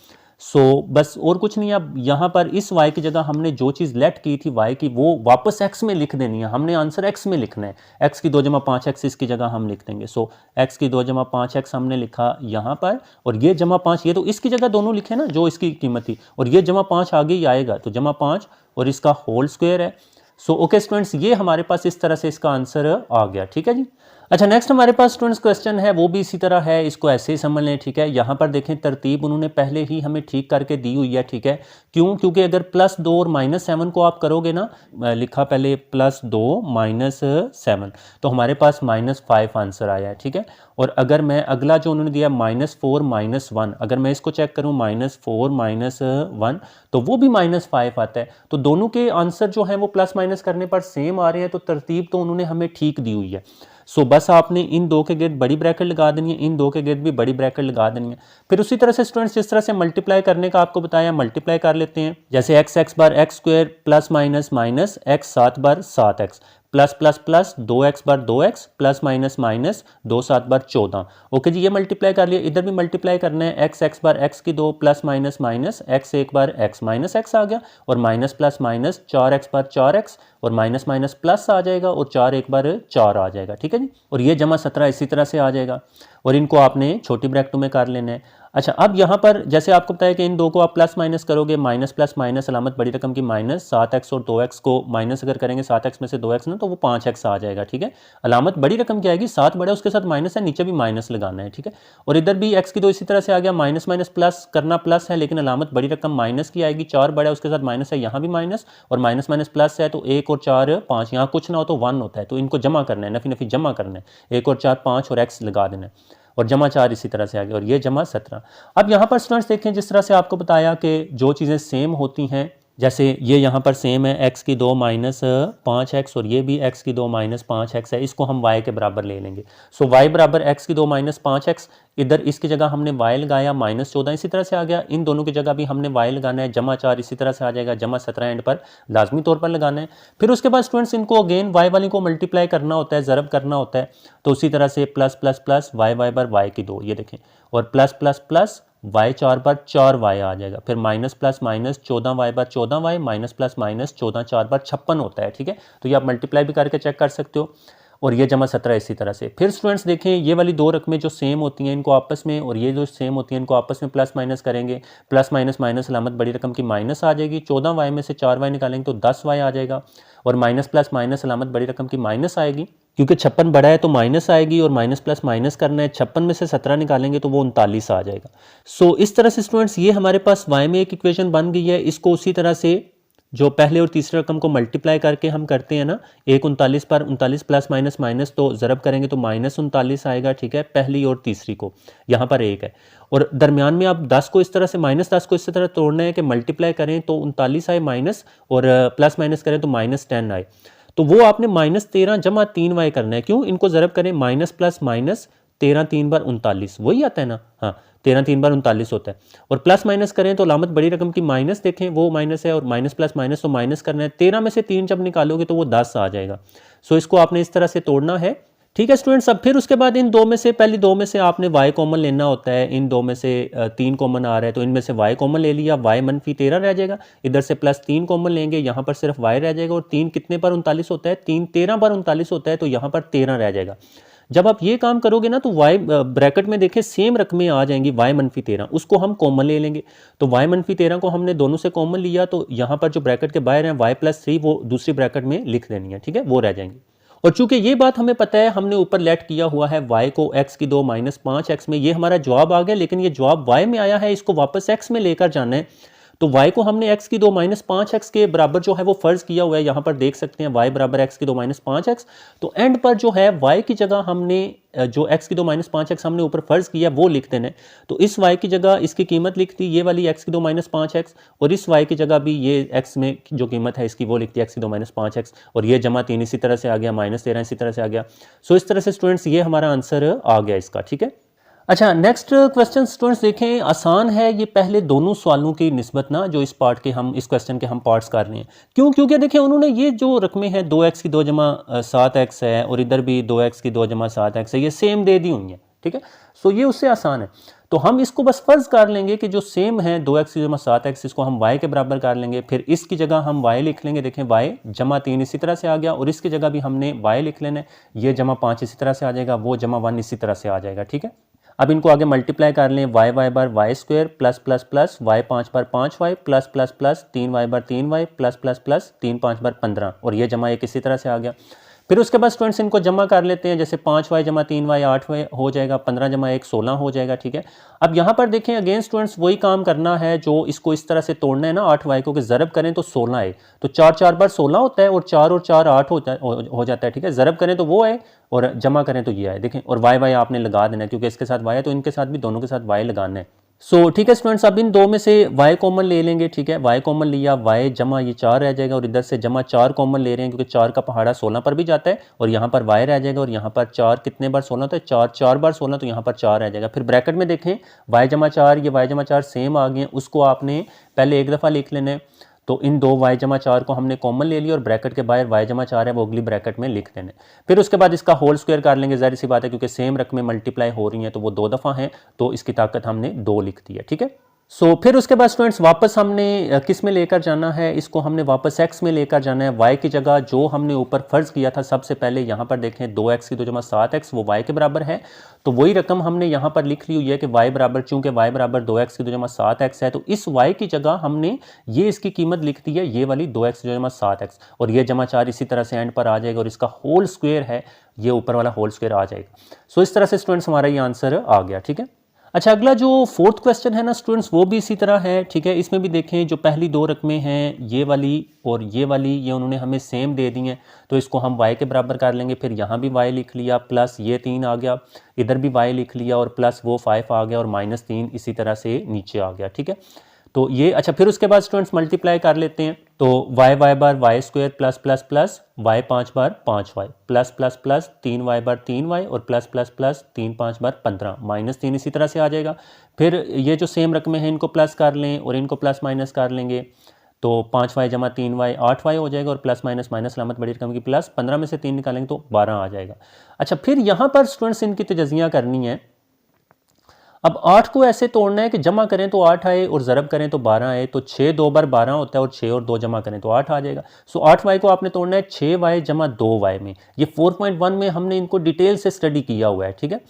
सो बस और कुछ नहीं। अब यहाँ पर इस y की जगह हमने जो चीज़ लेट की थी y की, वो वापस x में लिख देनी है। हमने आंसर x में लिखना है, x की 2 जमा 5x इसकी जगह हम लिख देंगे। सो x की 2 जमा 5x हमने लिखा यहाँ पर, और ये जमा 5, ये तो इसकी जगह दोनों लिखे ना जो इसकी कीमत थी, और ये जमा 5 आगे ही आएगा, तो जमा 5 और इसका होल स्क्वायर है। सो ओके स्टूडेंट्स, ये हमारे पास इस तरह से इसका आंसर आ गया, ठीक है जी। अच्छा, नेक्स्ट हमारे पास स्टूडेंट्स क्वेश्चन है, वो भी इसी तरह है, इसको ऐसे ही समझ लें, ठीक है। यहाँ पर देखें तरतीब उन्होंने पहले ही हमें ठीक करके दी हुई है, ठीक है। क्यों, क्योंकि अगर +2 और -7 को आप करोगे ना, लिखा पहले +2 -7, तो हमारे पास -5 आंसर आया है, ठीक है। और अगर मैं अगला जो उन्होंने दिया -4 -1, अगर मैं इसको चेक करूँ -4 -1, तो वो भी -5 आता है। तो दोनों के आंसर जो हैं वो प्लस माइनस करने पर सेम आ रहे हैं, तो तरतीब तो उन्होंने हमें ठीक दी हुई है। सो बस आपने इन 2 के गिर्द बड़ी ब्रैकेट लगा देनी है, इन 2 के गिर्द भी बड़ी ब्रैकेट लगा देनी है। फिर उसी तरह से स्टूडेंट्स जिस तरह से मल्टीप्लाई करने का आपको बताया, मल्टीप्लाई कर लेते हैं। जैसे x बार x square plus minus minus x 7 बार 7x plus plus plus 2x बार 2x प्लस माइनस माइनस 2 7 बार 14। ओके जी, ये मल्टीप्लाई कर लिया। इधर भी मल्टीप्लाई करना है, x बार x की 2 प्लस माइनस माइनस x 1 बार x माइनस x आ गया, और माइनस प्लस माइनस 4x बार 4x, और माइनस माइनस प्लस आ जाएगा, और 4 1 बार 4 आ जाएगा, ठीक है जी। और ये जमा 17 इसी तरह से आ जाएगा, और इनको आपने छोटी ब्रैकेटों में कर लेना है। अच्छा, अब यहाँ पर जैसे आपको पता है कि इन 2 को आप प्लस माइनस करोगे, माइनस प्लस माइनस अलामत बड़ी रकम की माइनस, 7x और 2x को माइनस अगर करेंगे 7x में से 2x ना, तो वो 5x आ जाएगा, ठीक है। अलामत बड़ी रकम की आएगी, 7 बड़ा उसके साथ माइनस है, नीचे भी माइनस लगाना है, ठीक है। और इधर भी x की 2 इसी तरह से आ गया, माइनस माइनस प्लस करना प्लस है, लेकिन अलामत बड़ी रकम माइनस की आएगी, 4 बड़ा उसके साथ माइनस है, यहाँ भी माइनस, और माइनस माइनस प्लस है, तो 1 और 4 5, यहाँ कुछ ना हो तो 1 होता है, तो इनको जमा करना है, नफी नफी जमा करना है, 1 और 4 5 और x लगा देना है। और जमा 4 इसी तरह से आ गया और ये जमा 17। अब यहाँ पर स्टूडेंट्स देखें, जिस तरह से आपको बताया कि जो चीज़ें सेम होती हैं, जैसे ये यहाँ पर सेम है x की 2 माइनस 5x और ये भी x की 2 माइनस 5x है, इसको हम y के बराबर ले लेंगे। सो y बराबर x की 2 माइनस 5x, इधर इसकी जगह हमने y लगाया -14 इसी तरह से आ गया, इन दोनों की जगह भी हमने y लगाना है, जमा 4 इसी तरह से आ जाएगा, जमा 17 एंड पर लाजमी तौर पर लगाना है। फिर उसके बाद स्टूडेंट्स इनको अगेन y वाली को मल्टीप्लाई करना होता है, ज़रब करना होता है, तो उसी तरह से प्लस प्लस प्लस y पर y की 2, ये देखें, और प्लस प्लस प्लस y 4 पर 4y आ जाएगा, फिर माइनस प्लस माइनस 14y पर 14y, माइनस प्लस माइनस 14 4 पर 56 होता है, ठीक है। तो ये आप मल्टीप्लाई भी करके चेक कर सकते हो, और ये जमा 17 इसी तरह से। फिर स्टूडेंट्स देखें, ये वाली दो रकमें जो सेम होती हैं इनको आपस में, और ये जो सेम होती हैं इनको आपस में प्लस माइनस करेंगे, प्लस माइनस माइनस अलामत बड़ी रकम की माइनस आ जाएगी, 14y में से 4y निकालेंगे तो 10y आ जाएगा, और माइनस प्लस माइनस अलामत बड़ी रकम की माइनस आएगी, क्योंकि 56 बड़ा है तो माइनस आएगी, और माइनस प्लस माइनस करना है, 56 में से 17 निकालेंगे तो वो 39 आ जाएगा। सो इस तरह से स्टूडेंट्स ये हमारे पास y में एक इक्वेशन बन गई है। इसको उसी तरह से जो पहले और तीसरे रकम को मल्टीप्लाई करके हम करते हैं ना, एक 39 पर 39 प्लस माइनस माइनस तो ज़रब करेंगे तो माइनस 39 आएगा, ठीक है, पहली और तीसरी को, यहाँ पर एक है, और दरमियान में आप 10 को इस तरह से -10 को इस तरह तोड़ना है कि मल्टीप्लाई करें तो 39 आए माइनस, और प्लस माइनस करें तो -10 आए, तो वो आपने -13 जमा 3y करना है। क्यों? इनको ज़रब करें, माइनस प्लस माइनस 13 3 बार 39, वही आता है ना, हाँ 13 3 बार 39 होता है, और प्लस माइनस करें तो लामत बड़ी रकम की माइनस, देखें वो माइनस है, और माइनस प्लस माइनस तो माइनस करना है, 13 में से 3 जब निकालोगे तो वो 10 आ जाएगा। सो इसको आपने इस तरह से तोड़ना है, ठीक है स्टूडेंट्स। अब फिर उसके बाद इन दो में से, पहली दो में से आपने y कॉमन लेना होता है, इन दो में से 3 कॉमन आ रहा है तो इनमें से y कॉमन ले लिया, y -13 रह जाएगा, इधर से प्लस 3 कॉमन लेंगे, यहाँ पर सिर्फ y रह जाएगा, और 3 कितने पर 39 होता है, 3 13 पर 39 होता है, तो यहाँ पर 13 रह जाएगा। जब आप ये काम करोगे ना तो y ब्रैकेट में देखें सेम रकमें आ जाएंगी, y -13 उसको हम कॉमन ले लेंगे, तो y -13 को हमने दोनों से कॉमन लिया, तो यहाँ पर जो ब्रैकेट के बाहर हैं y+3 वो दूसरी ब्रैकेट में लिख देनी है, ठीक है, वो रह जाएंगे। और चूंकि ये बात हमें पता है, हमने ऊपर लेट किया हुआ है y को x की 2 माइनस 5x में, ये हमारा जवाब आ गया, लेकिन ये जवाब y में आया है, इसको वापस x में लेकर जाना है, तो y को हमने x की 2 माइनस 5x के बराबर जो है वो फर्ज किया हुआ है, यहाँ पर देख सकते हैं y बराबर x की 2 माइनस 5x, तो एंड पर जो है y की जगह हमने जो x की 2 माइनस 5x हमने ऊपर फर्ज किया वो लिख देना है, तो इस y की जगह इसकी कीमत लिख दी ये वाली x की 2 माइनस 5x, और इस y की जगह भी ये x में जो कीमत है इसकी वो लिख दी x की 2 माइनस 5x, और ये जमा 3 इसी तरह से आ गया, -13 इसी तरह से आ गया। सो इस तरह से स्टूडेंट्स ये हमारा आंसर आ गया इसका, ठीक है। अच्छा, नेक्स्ट क्वेश्चन स्टूडेंट्स देखें, आसान है ये पहले दोनों सवालों की निस्बत ना, जो इस पार्ट के हम इस क्वेश्चन के हम पार्ट्स कर रहे हैं, क्यों? क्योंकि देखें उन्होंने ये जो रकमें हैं 2x की 2 जमा 7x है, और इधर भी 2x की 2 जमा 7x है, ये सेम दे दी हुई है, ठीक है। सो ये उससे आसान है, तो हम इसको बस फर्ज कर लेंगे कि जो सेम है 2x की जमा 7x, इसको हम y के बराबर कर लेंगे, फिर इसकी जगह हम y लिख लेंगे, देखें y जमा 3 इसी तरह से आ गया, और इसकी जगह भी हमने y लिख लेना है, ये जमा 5 इसी तरह से आ जाएगा, वो जमा 1 इसी तरह से आ जाएगा, ठीक है। अब इनको आगे मल्टीप्लाई कर लें, y बार y square plus plus plus y 5 पर 5y plus plus plus 3y बार 3y प्लस प्लस प्लस 3 5 बार 15, और ये जमा 1 इसी तरह से आ गया। फिर उसके बाद स्टूडेंट्स इनको जमा कर लेते हैं, जैसे 5y जमा 3y 8y हो जाएगा, 15 जमा 1 16 हो जाएगा, ठीक है। अब यहाँ पर देखें अगेन स्टूडेंट्स वही काम करना है, जो इसको इस तरह से तोड़ना है ना 8y को, कि ज़रब करें तो 16 है, तो 4 4 बार 16 होता है, और 4 और 4 8 हो जाता है, ठीक है। ज़रब करें तो वो है, और जमा करें तो ये है, देखें, और y आपने लगा देना है, क्योंकि इसके साथ y है तो इनके साथ भी दोनों के साथ y लगाना है। सो ठीक है स्टूडेंट्स, अब इन दो में से y कॉमन ले लेंगे, ठीक है, y कॉमन लिया, y जमा ये 4 रह जाएगा, और इधर से जमा 4 कॉमन ले रहे हैं, क्योंकि 4 का पहाड़ा 16 पर भी जाता है, और यहाँ पर y रह जाएगा, और यहाँ पर 4 कितने बार 16 होता है, 4 4 बार 16, तो यहाँ पर 4 रह जाएगा। फिर ब्रैकेट में देखें y जमा 4, ये y जमा 4 सेम आ गए, उसको आपने पहले एक दफ़ा लिख लेना है, तो इन दो y जमा 4 को हमने कॉमन ले लिया, और ब्रैकेट के बाहर y जमा 4 है वो अगली ब्रैकेट में लिख देना है। फिर उसके बाद इसका होल स्क्वायर कर लेंगे, जाहिर सी बात है, क्योंकि सेम रकमें मल्टीप्लाई हो रही हैं तो वो 2 दफ़ा हैं, तो इसकी ताकत हमने 2 लिख दी है, ठीक है। सो फिर उसके बाद स्टूडेंट्स वापस हमने किस में लेकर जाना है, इसको हमने वापस x में लेकर जाना है, y की जगह जो हमने ऊपर फर्ज किया था सबसे पहले, यहाँ पर देखें 2x की 2 जमा 7x वो y के बराबर है, तो वही रकम हमने यहाँ पर लिख ली हुई है कि y बराबर, चूंकि y बराबर 2x की 2 जमा 7x है, तो इस y की जगह हमने ये इसकी कीमत लिख दी है, ये वाली 2x की 2 जमा 7x, और ये जमा 4 इसी तरह से एंड पर आ जाएगा, और इसका होल स्क्वायर है, ये ऊपर वाला होल स्क्वायर आ जाएगा। सो इस तरह से स्टूडेंट्स हमारा ये आंसर आ गया, ठीक है। अच्छा, अगला जो फोर्थ क्वेश्चन है ना स्टूडेंट्स, वो भी इसी तरह है, ठीक है। इसमें भी देखें जो पहली दो रकमें हैं ये वाली और ये वाली, ये उन्होंने हमें सेम दे दी हैं, तो इसको हम y के बराबर कर लेंगे। फिर यहाँ भी y लिख लिया, प्लस ये 3 आ गया, इधर भी y लिख लिया और प्लस वो 5 आ गया और -3 इसी तरह से नीचे आ गया, ठीक है। तो ये अच्छा, फिर उसके बाद स्टूडेंट्स मल्टीप्लाई कर लेते हैं। तो y बार y square plus plus plus y 5 बार 5y plus plus plus 3y बार 3y और प्लस प्लस प्लस 3 5 बार 15 -3 इसी तरह से आ जाएगा। फिर ये जो सेम रकमें हैं इनको प्लस कर लें और इनको प्लस माइनस कर लेंगे, तो 5y जमा 3y 8y हो जाएगा और प्लस माइनस माइनस लामत बड़ी रकम की प्लस 15 में से 3 निकालेंगे तो 12 आ जाएगा। अच्छा, फिर यहाँ पर स्टूडेंट्स इनकी तजज़िया करनी है। अब 8 को ऐसे तोड़ना है कि जमा करें तो 8 आए और ज़रब करें तो 12 आए, तो 6 2 बार 12 होता है और 6 और 2 जमा करें तो 8 आ जाएगा। सो 8y को आपने तोड़ना है 6y जमा 2y में। ये 4.1 में हमने इनको डिटेल से स्टडी किया हुआ है, ठीक है।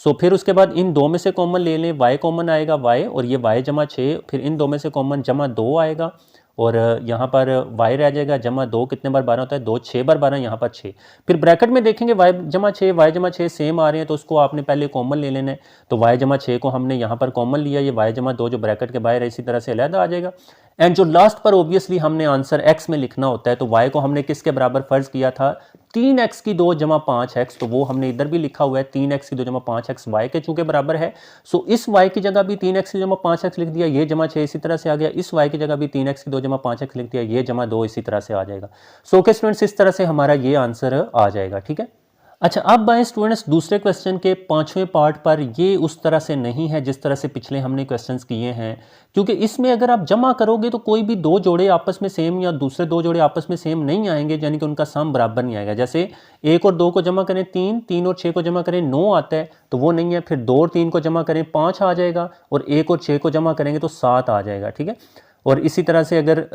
सो फिर उसके बाद इन दो में से कॉमन ले लें, y कॉमन आएगा y और ये y जमा 6, फिर इन दो में से कॉमन जमा 2 आएगा और यहाँ पर y रह जाएगा जमा 2, कितने बार 12 होता है 2, 6 बार 12, यहाँ पर 6। फिर ब्रैकेट में देखेंगे y जमा 6 सेम आ रहे हैं, तो उसको आपने पहले कॉमन ले लेना है। तो y जमा 6 को हमने यहाँ पर कॉमन लिया, ये y जमा 2 जो ब्रैकेट के बाहर है इसी तरह से अलग आ जाएगा। एंड जो लास्ट पर ऑब्वियसली हमने आंसर x में लिखना होता है, तो y को हमने किसके बराबर फर्ज किया था 3x की 2 जमा 5x, तो वो हमने इधर भी लिखा हुआ है 3x की 2 जमा 5x y के चूंकि बराबर है। सो इस y की जगह भी 3x की जमा 5x लिख दिया, ये जमा 6 इसी तरह से आ गया। इस y की जगह भी 3x की 2 जमा 5x लिख दिया, ये जमा 2 इसी तरह से आ जाएगा। सो ओके स्टूडेंट्स, इस तरह से हमारा ये आंसर आ जाएगा, ठीक है। अच्छा, अब आए स्टूडेंट्स दूसरे क्वेश्चन के 5वें पार्ट पर। ये उस तरह से नहीं है जिस तरह से पिछले हमने क्वेश्चंस किए हैं, क्योंकि इसमें अगर आप जमा करोगे तो कोई भी दो जोड़े आपस में सेम या दूसरे दो जोड़े आपस में सेम नहीं आएंगे, यानी कि उनका सम बराबर नहीं आएगा। जैसे 1 और 2 को जमा करें 3, 3 और 6 को जमा करें 9 आता है, तो वो नहीं है। फिर 2 और 3 को जमा करें 5 आ जाएगा और 1 और 6 को जमा करेंगे तो 7 आ जाएगा, ठीक है। और इसी तरह से अगर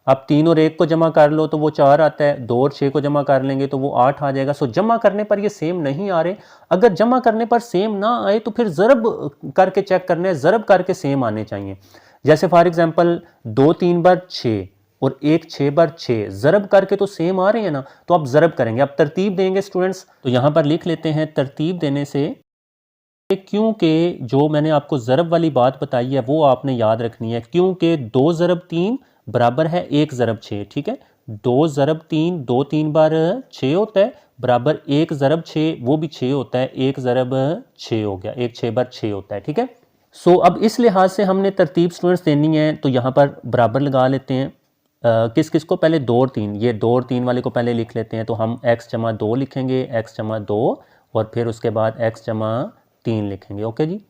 आप 3 और 1 को जमा कर लो तो वो 4 आता है, 2 और 6 को जमा कर लेंगे तो वो 8 आ जाएगा। सो जमा करने पर ये सेम नहीं आ रहे। अगर जमा करने पर सेम ना आए तो फिर ज़रब करके चेक करना है, ज़रब करके सेम आने चाहिए। जैसे फॉर एग्जांपल 2 3 बार 6 और 1 6 बार 6, ज़रब करके तो सेम आ रहे हैं ना, तो आप ज़रब करेंगे। अब तरतीब देंगे स्टूडेंट्स, तो यहाँ पर लिख लेते हैं तरतीब देने से, क्योंकि जो मैंने आपको ज़रब वाली बात बताई है वो आपने याद रखनी है, क्योंकि 2 ज़रब 3 बराबर है 1 ज़रब 6, ठीक है। 2 ज़रब 3, 2 3 बार 6 होता है, बराबर 1 ज़रब 6 वो भी 6 होता है, 1 ज़रब 6 हो गया, 1 6 बार 6 होता है, ठीक है। सो अब इस लिहाज से हमने तरतीब स्टूडेंट्स देनी है, तो यहाँ पर बराबर लगा लेते हैं। किस किस को, पहले 2 और 3, ये 2 और 3 वाले को पहले लिख लेते हैं। तो हम x जमा 2 लिखेंगे, x जमा 2 और फिर उसके बाद x जमा 3 लिखेंगे, ओके जी।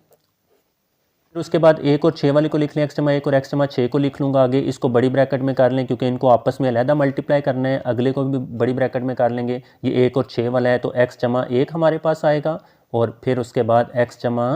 फिर उसके बाद 1 और 6 वाले को लिख लें x जमा 1 और x जमा 6 को लिख लूँगा आगे। इसको बड़ी ब्रैकेट में कर लें क्योंकि इनको आपस में अलहदा मल्टीप्लाई करना है, अगले को भी बड़ी ब्रैकेट में कर लेंगे। ये 1 और 6 वाला है तो x जमा 1 हमारे पास आएगा और फिर उसके बाद x जमा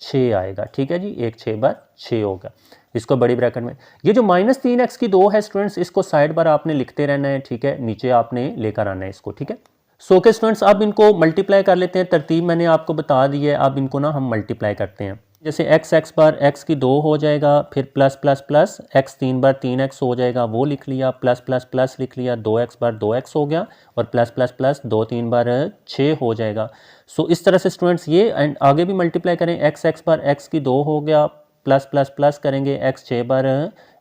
6 आएगा, ठीक है जी। 1 6 बार 6 होगा, इसको बड़ी ब्रैकेट में। ये जो -3x की 2 है स्टूडेंट्स, इसको साइड बार आपने लिखते रहना है, ठीक है। नीचे आपने लेकर आना है इसको, ठीक है। सो के स्टूडेंट्स अब इनको मल्टीप्लाई कर लेते हैं। तरतीब मैंने आपको बता दी है, अब इनको ना हम मल्टीप्लाई करते हैं। जैसे x बार x की 2 हो जाएगा, फिर प्लस प्लस प्लस x 3 बार 3x हो जाएगा, वो लिख लिया। प्लस प्लस प्लस लिख लिया, 2x बार 2x हो गया और प्लस प्लस प्लस 2 3 बार 6 हो जाएगा। सो इस तरह से स्टूडेंट्स ये एंड आगे भी मल्टीप्लाई करें। x बार x की 2 हो गया, प्लस प्लस प्लस करेंगे x 6 बार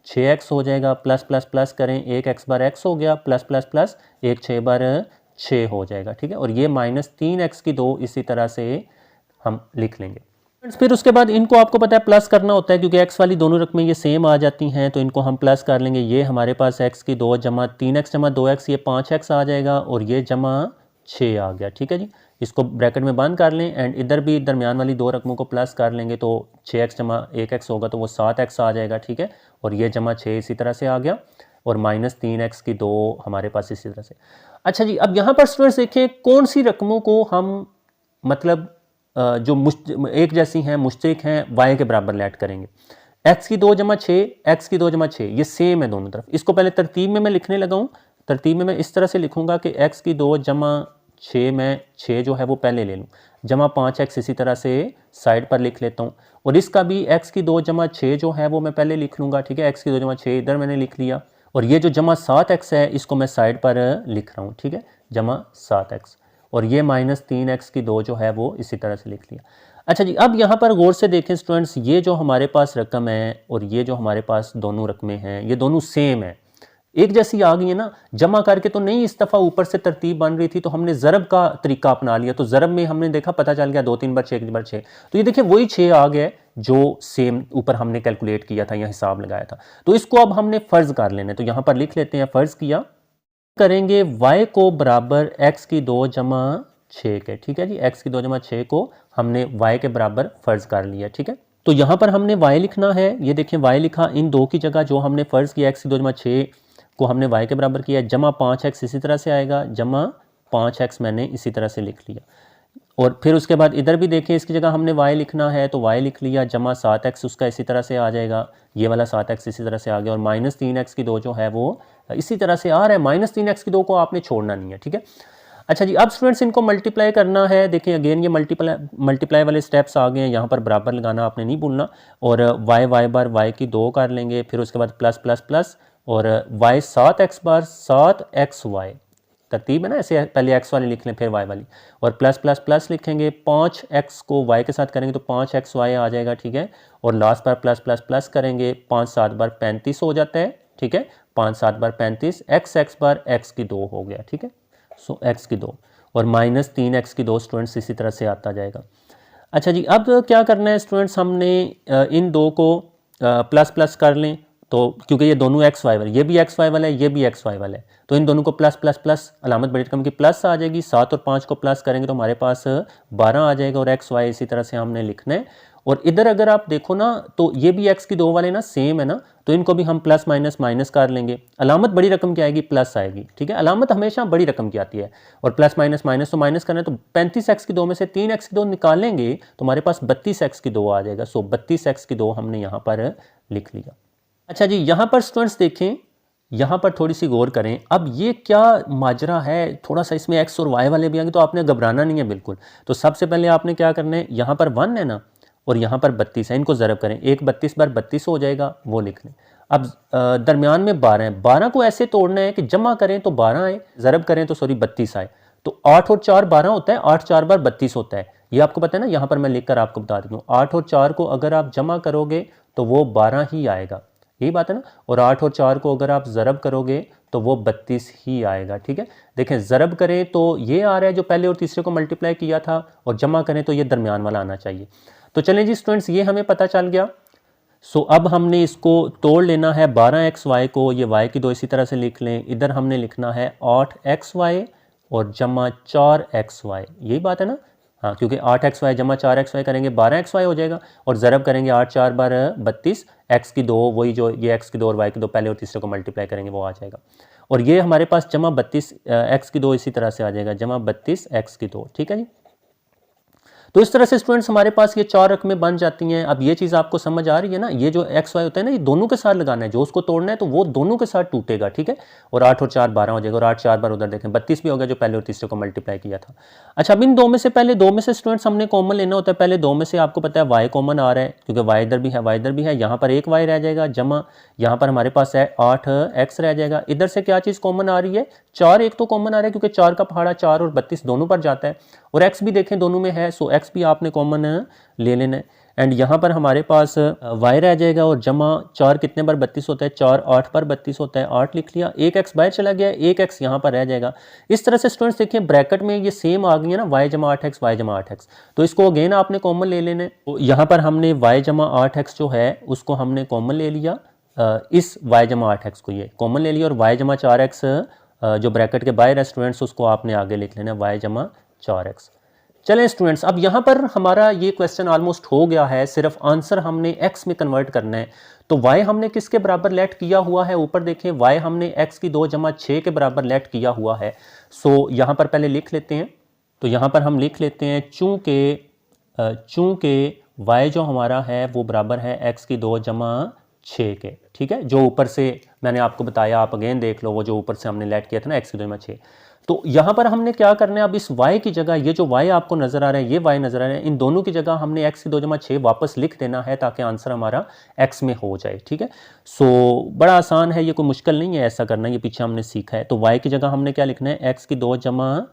6x हो जाएगा, प्लस प्लस प्लस करें 1x बार x हो गया, प्लस प्लस प्लस 1 6 बार 6 हो जाएगा, ठीक है। और ये -3x की 2 इसी तरह से हम लिख लेंगे। फिर उसके बाद इनको आपको पता है प्लस करना होता है क्योंकि x वाली दोनों रकमें ये सेम आ जाती हैं, तो इनको हम प्लस कर लेंगे। ये हमारे पास x की 2 जमा 3x जमा 2x, ये 5x आ जाएगा और ये जमा 6 आ गया, ठीक है जी। इसको ब्रैकेट में बंद कर लें एंड इधर भी दरमियान वाली दो रकमों को प्लस कर लेंगे तो 6x जमा 1x होगा तो वो 7x आ जाएगा, ठीक है। और ये जमा 6 इसी तरह से आ गया और -3x की 2 हमारे पास इसी तरह से। अच्छा जी, अब यहाँ पर स्टूडेंट्स देखें कौन सी रकमों को हम मतलब जो एक जैसी हैं मुश्तरक हैं y के बराबर लेट करेंगे। x की 2 जमा 6, x की 2 जमा 6 ये सेम है दोनों तरफ। इसको पहले तरतीब में मैं लिखने लगा हूँ। तरतीब में मैं इस तरह से लिखूंगा कि x की 2 जमा 6 में 6 जो है वो पहले ले लूँ, जमा 5x इसी तरह से साइड पर लिख लेता हूँ। और इसका भी x की 2 जमा 6 जो है वो मैं पहले लिख लूँगा, ठीक है। x की 2 जमा 6 इधर मैंने लिख लिया और ये जो जमा 7x है इसको मैं साइड पर लिख रहा हूँ, ठीक है, जमा 7x। और ये -3x की 2 जो है वो इसी तरह से लिख लिया। अच्छा जी, अब यहाँ पर गौर से देखें स्टूडेंट्स, ये जो हमारे पास रकम है और ये जो हमारे पास दोनों रकमें हैं, ये दोनों सेम है, एक जैसी आ गई है ना। जमा करके तो नहीं, इस दफ़ा ऊपर से तरतीब बन रही थी तो हमने ज़रब का तरीका अपना लिया, तो ज़रब में हमने देखा, पता चल गया 2 3 बार 6 बार 6, तो ये देखिए वही 6 आ गया जो सेम ऊपर हमने कैलकुलेट किया था या हिसाब लगाया था। तो इसको अब हमने फ़र्ज़ कर लेना है, तो यहाँ पर लिख लेते हैं फ़र्ज़ किया, करेंगे y को बराबर x की 2 जमा 6 के, ठीक है जी, x की 2 जमा 6 को हमने y के बराबर फ़र्ज़ कर लिया, ठीक है। तो यहाँ पर हमने y लिखना है, ये देखें y लिखा, इन दो की जगह जो हमने फ़र्ज़ किया x की 2 जमा 6 को हमने y के बराबर किया, जमा 5x इसी तरह से आएगा, जमा 5x मैंने इसी तरह से लिख लिया। और फिर उसके बाद इधर भी देखें, इसकी जगह हमने y लिखना है तो y लिख लिया, जमा 7x उसका इसी तरह से आ जाएगा, ये वाला 7x इसी तरह से आ गया, और माइनस 3x की 2 जो है वो इसी तरह से आ रहा है, माइनस 3x की 2 को आपने छोड़ना नहीं है, ठीक है। अच्छा जी, अब स्टूडेंट्स इनको मल्टीप्लाई करना है, देखिए अगेन ये मल्टीप्लाई वाले स्टेप्स आ गए हैं, यहाँ पर बराबर लगाना आपने नहीं भूलना, और y बार y की 2 कर लेंगे, फिर उसके बाद प्लस प्लस प्लस, और y 7x बार 7xy, तरतीब है ना, ऐसे पहले x वाली लिख लें फिर y वाली, और प्लस प्लस प्लस लिखेंगे, 5x को y के साथ करेंगे तो 5xy आ जाएगा, ठीक है, और लास्ट बार प्लस प्लस प्लस करेंगे, 5 7 बार 35 हो जाता है, ठीक है, 5 7 बार 35, x बार x की 2 हो गया, ठीक है, सो x की 2, और माइनस 3x की 2 स्टूडेंट्स इसी तरह से आता जाएगा। अच्छा जी, अब क्या करना है स्टूडेंट्स, हमने इन दो को प्लस प्लस कर लें, तो क्योंकि ये दोनों एक्स वाई वाले, ये भी एक्स वाई वाला है, ये भी एक्स वाई वाला है, तो इन दोनों को प्लस प्लस प्लस, अलामत बड़ी रकम की प्लस आ जाएगी, 7 और 5 को प्लस करेंगे तो हमारे पास 12 आ जाएगा, और एक्स वाई इसी तरह से हमने लिखना है। और इधर अगर आप देखो ना, तो ये भी एक्स की 2 वाले ना सेम है ना, तो इनको भी हम प्लस माइनस माइनस कर लेंगे, अलामत बड़ी रकम की आएगी, प्लस आएगी, ठीक है, अलामत हमेशा बड़ी रकम की आती है, और प्लस माइनस माइनस तो माइनस करना है, तो 35x की 2 में से 3x की 2 निकालेंगे तो हमारे पास 32x की 2 आ जाएगा, सो 32x की 2 हमने यहाँ पर लिख लिया। अच्छा जी, यहाँ पर स्टूडेंट्स देखें, यहाँ पर थोड़ी सी गौर करें, अब ये क्या माजरा है, थोड़ा सा इसमें एक्स और वाई वाले भी आएंगे, तो आपने घबराना नहीं है बिल्कुल। तो सबसे पहले आपने क्या करना है, यहाँ पर 1 है ना, और यहाँ पर 32 है, इनको ज़रब करें, एक 32 बार 32 हो जाएगा, वो लिख लें। अब दरमियान में 12 है, 12 को ऐसे तोड़ना है कि जमा करें तो 12 आए, ज़रब करें तो 32 आए, तो 8 और 4 12 होता है, 8 4 बार 32 होता है, ये आपको पता है ना, यहाँ पर मैं लिख कर आपको बता देता हूँ, 8 और 4 को अगर आप जमा करोगे तो वो 12 ही आएगा, यही बात है ना, और 8 और 4 को अगर आप ज़रब करोगे तो वो 32 ही आएगा, ठीक है। देखें, ज़रब करें तो ये आ रहा है जो पहले और तीसरे को मल्टीप्लाई किया था, और जमा करें तो ये दरमियान वाला आना चाहिए। तो चलें जी स्टूडेंट्स, ये हमें पता चल गया। सो अब हमने इसको तोड़ लेना है, 12xy को ये y की 2 इसी तरह से लिख लें, इधर हमने लिखना है 8xy और जमा 4xy, यही बात है ना, हाँ, क्योंकि 8xy जमा 4xy करेंगे 12xy हो जाएगा, और ज़रब करेंगे 8 4 बार 32, x की 2, वही जो ये x की 2 और y की 2 पहले और तीसरे को मल्टीप्लाई करेंगे वो आ जाएगा, और ये हमारे पास जमा 32 x की 2 इसी तरह से आ जाएगा, जमा 32 x की 2, ठीक है जी। तो इस तरह से स्टूडेंट्स हमारे पास ये 4 रकमें बन जाती हैं। अब ये चीज़ आपको समझ आ रही है ना, ये जो एक्स वाई होता है ना, ये दोनों के साथ लगाना है, जो उसको तोड़ना है तो वो दोनों के साथ टूटेगा, ठीक है, और 8 और 4 12 हो जाएगा, और 8 4 बार उधर देखें 32 भी हो गया जो पहले और तीसरे को मल्टीप्लाई किया था। अच्छा, अब इन दो में से पहले दो में से स्टूडेंट्स हमने कॉमन लेना होता है, पहले दो में से आपको पता है वाई कॉमन आ रहा है, क्योंकि वाई इधर भी है, वाई इधर भी है, यहाँ पर एक वाई रह जाएगा, जमा यहाँ पर हमारे पास है 8x रह जाएगा, इधर से क्या चीज़ कॉमन आ रही है, 4 एक तो कॉमन आ रहा है, क्योंकि 4 का पहाड़ा 4 और 32 दोनों पर जाता है, और x भी देखें दोनों में है, सो x भी आपने कॉमन ले लेना है, एंड यहाँ पर हमारे पास y रह जाएगा, और जमा 4 कितने बार 32 होता है, 4 8 बार 32 होता है, 8 लिख लिया, एक x बाहर चला गया, एक x यहाँ पर रह जाएगा। इस तरह से स्टूडेंट्स देखिए ब्रैकेट में ये सेम आ गई है ना, y जमा 8x y जमा 8x, तो इसको अगेन आपने कॉमन ले लेना है। तो यहाँ पर हमने y जमा 8x जो है उसको हमने कॉमन ले लिया, इस y जमा 8x को ये कॉमन ले लिया, और y जमा 4x जो ब्रैकेट के बाहर है स्टूडेंट्स उसको आपने आगे लिख लेना y जमा 4x। चलें स्टूडेंट्स, अब यहाँ पर हमारा ये क्वेश्चन ऑलमोस्ट हो गया है, सिर्फ आंसर हमने x में कन्वर्ट करना है। तो y हमने किसके बराबर लेट किया हुआ है, ऊपर देखें y हमने x की 2 जमा 6 के बराबर लेट किया हुआ है। सो यहाँ पर पहले लिख लेते हैं, तो यहाँ पर हम लिख लेते हैं चूँकि y जो हमारा है वो बराबर है x की 2 जमा 6 के, ठीक है, जो ऊपर से मैंने आपको बताया, आप अगेन देख लो, वो जो ऊपर से हमने लेट किया था ना x की 2 जमा 6। तो यहाँ पर हमने क्या करना है, अब इस y की जगह ये जो y आपको नजर आ रहा है, ये y नजर आ रहा है, इन दोनों की जगह हमने x की 2 जमा 6 वापस लिख देना है ताकि आंसर हमारा x में हो जाए, ठीक है। सो बड़ा आसान है, ये कोई मुश्किल नहीं है ऐसा करना, ये पीछे हमने सीखा है। तो y की जगह हमने क्या लिखना है, x की 2 जमा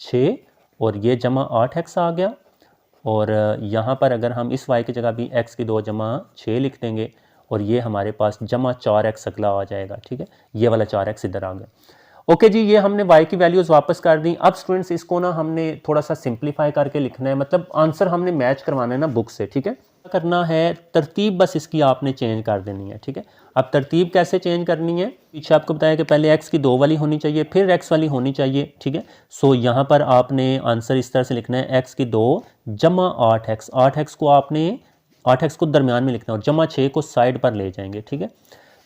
6 और ये जमा 8x आ गया, और यहाँ पर अगर हम इस y की जगह भी x की 2 जमा 6 लिख देंगे और ये हमारे पास जमा 4x अगला आ जाएगा, ठीक है, ये वाला 4x इधर आ गया। ओके जी, ये हमने y की वैल्यूज़ वापस कर दी। अब स्टूडेंट्स इसको ना हमने थोड़ा सा सिंप्लीफाई करके लिखना है, मतलब आंसर हमने मैच करवाना है ना बुक से, ठीक है। करना है तरतीब बस इसकी आपने चेंज कर देनी है, ठीक है। अब तरतीब कैसे चेंज करनी है, पीछे आपको बताया कि पहले x की 2 वाली होनी चाहिए, फिर x वाली होनी चाहिए, ठीक है। सो यहाँ पर आपने आंसर इस तरह से लिखना है x की 2 जमा 8x, 8x को आपने 8x को दरमियान में लिखना है और जमा 6 को साइड पर ले जाएंगे, ठीक है।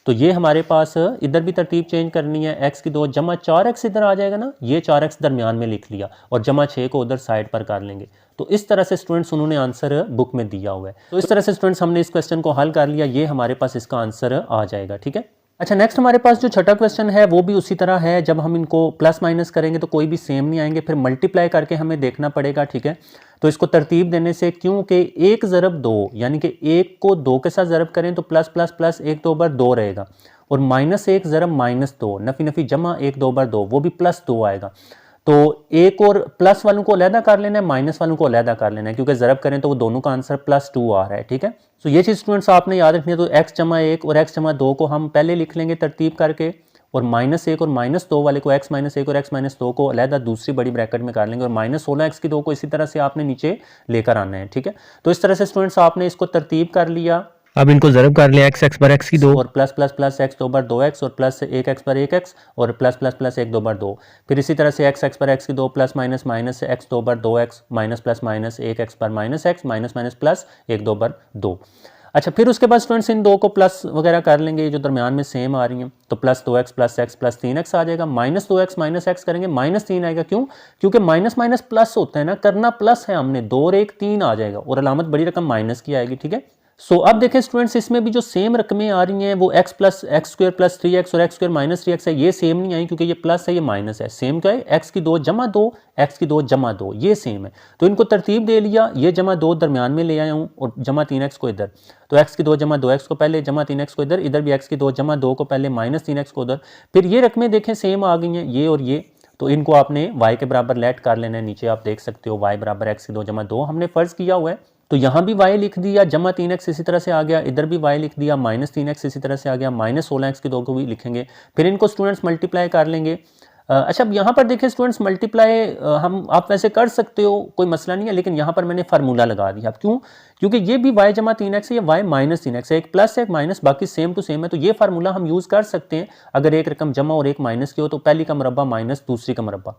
तो ये हमारे पास इधर भी तरतीब चेंज करनी है, x की 2 जमा 4x इधर आ जाएगा ना, ये 4x दरमियान में लिख लिया और जमा 6 को उधर साइड पर कर लेंगे। तो इस तरह से स्टूडेंट्स उन्होंने आंसर बुक में दिया हुआ है। तो इस तरह से स्टूडेंट्स हमने इस क्वेश्चन को हल कर लिया, ये हमारे पास इसका आंसर आ जाएगा, ठीक है। अच्छा, नेक्स्ट हमारे पास जो छठा क्वेश्चन है वो भी उसी तरह है। जब हम इनको प्लस माइनस करेंगे तो कोई भी सेम नहीं आएंगे, फिर मल्टीप्लाई करके हमें देखना पड़ेगा, ठीक है। तो इसको तरतीब देने से, क्योंकि 1 ज़रब 2 यानी कि 1 को 2 के साथ ज़रब करें तो प्लस प्लस प्लस 1 2 बार 2 रहेगा, और -1 ज़रब -2 नफी नफी जमा 1 2 बार 2 वो भी +2 आएगा। तो एक और प्लस वालों को अलहदा कर लेना है, माइनस वालों को अलहदा कर लेना है, क्योंकि ज़रब करें तो वो दोनों का आंसर +2 आ रहा है, ठीक है। तो ये चीज़ स्टूडेंट्स आपने याद रखनी है। तो x जमा 1 और x जमा 2 को हम पहले लिख लेंगे तरतीब करके, और -1 और -2 वाले को x -1 और x -2 को अलहदा दूसरी बड़ी ब्रैकेट में कर लेंगे, और -16 x की 2 को इसी तरह से आपने नीचे लेकर आना है, ठीक है। तो इस तरह से स्टूडेंट्स आपने इसको तरतीब कर लिया। अब इनको ज़रब कर लिया x पर x की 2 और प्लस प्लस प्लस x 2 बार 2x और प्लस 1x पर 1x और प्लस प्लस प्लस 1 2 बार 2, फिर इसी तरह से x पर x की 2 प्लस माइनस माइनस x 2 बार 2x minus plus minus 1x पर minus x minus minus plus 1 2 बार 2। अच्छा, फिर उसके बाद स्टूडेंट्स इन दो को प्लस वगैरह कर लेंगे जो दरमियान में सेम आ रही हैं, तो plus 2x plus x plus 3x आ जाएगा। माइनस 2x माइनस x करेंगे -3 आएगा, क्यों? क्योंकि माइनस माइनस प्लस होता है ना, करना प्लस है हमने, 2 और 1 3 आ जाएगा, और अलामत बड़ी रकम माइनस की आएगी, ठीक है। सो अब देखें स्टूडेंट्स, इसमें भी जो सेम रकमें आ रही हैं वो x plus x square plus 3x और x स्क्वायर माइनस 3x है, ये सेम नहीं आई क्योंकि ये प्लस है ये माइनस है। सेम क्या है? x की 2 जमा 2 x की 2 जमा 2, ये सेम है। तो इनको तरतीब दे लिया, ये जमा 2 दरमियान में ले आया हूँ और जमा 3x को इधर, तो x की 2 जमा 2x को पहले, जमा 3x को इधर, इधर भी x की 2 जमा 2 को पहले, माइनस 3x को उधर। फिर ये रकमें देखें सेम आ गई हैं, ये और ये, तो इनको आपने y के बराबर लेट कर लेना है। नीचे आप देख सकते हो y बराबर x की 2 जमा 2 हमने फ़र्ज़ किया हुआ है, तो यहाँ भी y लिख दिया, जमा 3x इसी तरह से आ गया, इधर भी y लिख दिया, माइनस 3x इसी तरह से आ गया, -16x की 2 को भी लिखेंगे, फिर इनको स्टूडेंट्स मल्टीप्लाई कर लेंगे। अच्छा, अब यहाँ पर देखिए स्टूडेंट्स मल्टीप्लाई हम आप वैसे कर सकते हो, कोई मसला नहीं है, लेकिन यहाँ पर मैंने फार्मूला लगा दिया। अब क्यों? क्योंकि ये भी y जमा 3x है, ये y माइनस 3x है, एक प्लस है एक माइनस, बाकी सेम टू सेम है, तो ये फार्मूला हम यूज़ कर सकते हैं। अगर एक रकम जमा और एक माइनस की हो तो पहली का मुरब्बा माइनस दूसरी का मुरब्बा,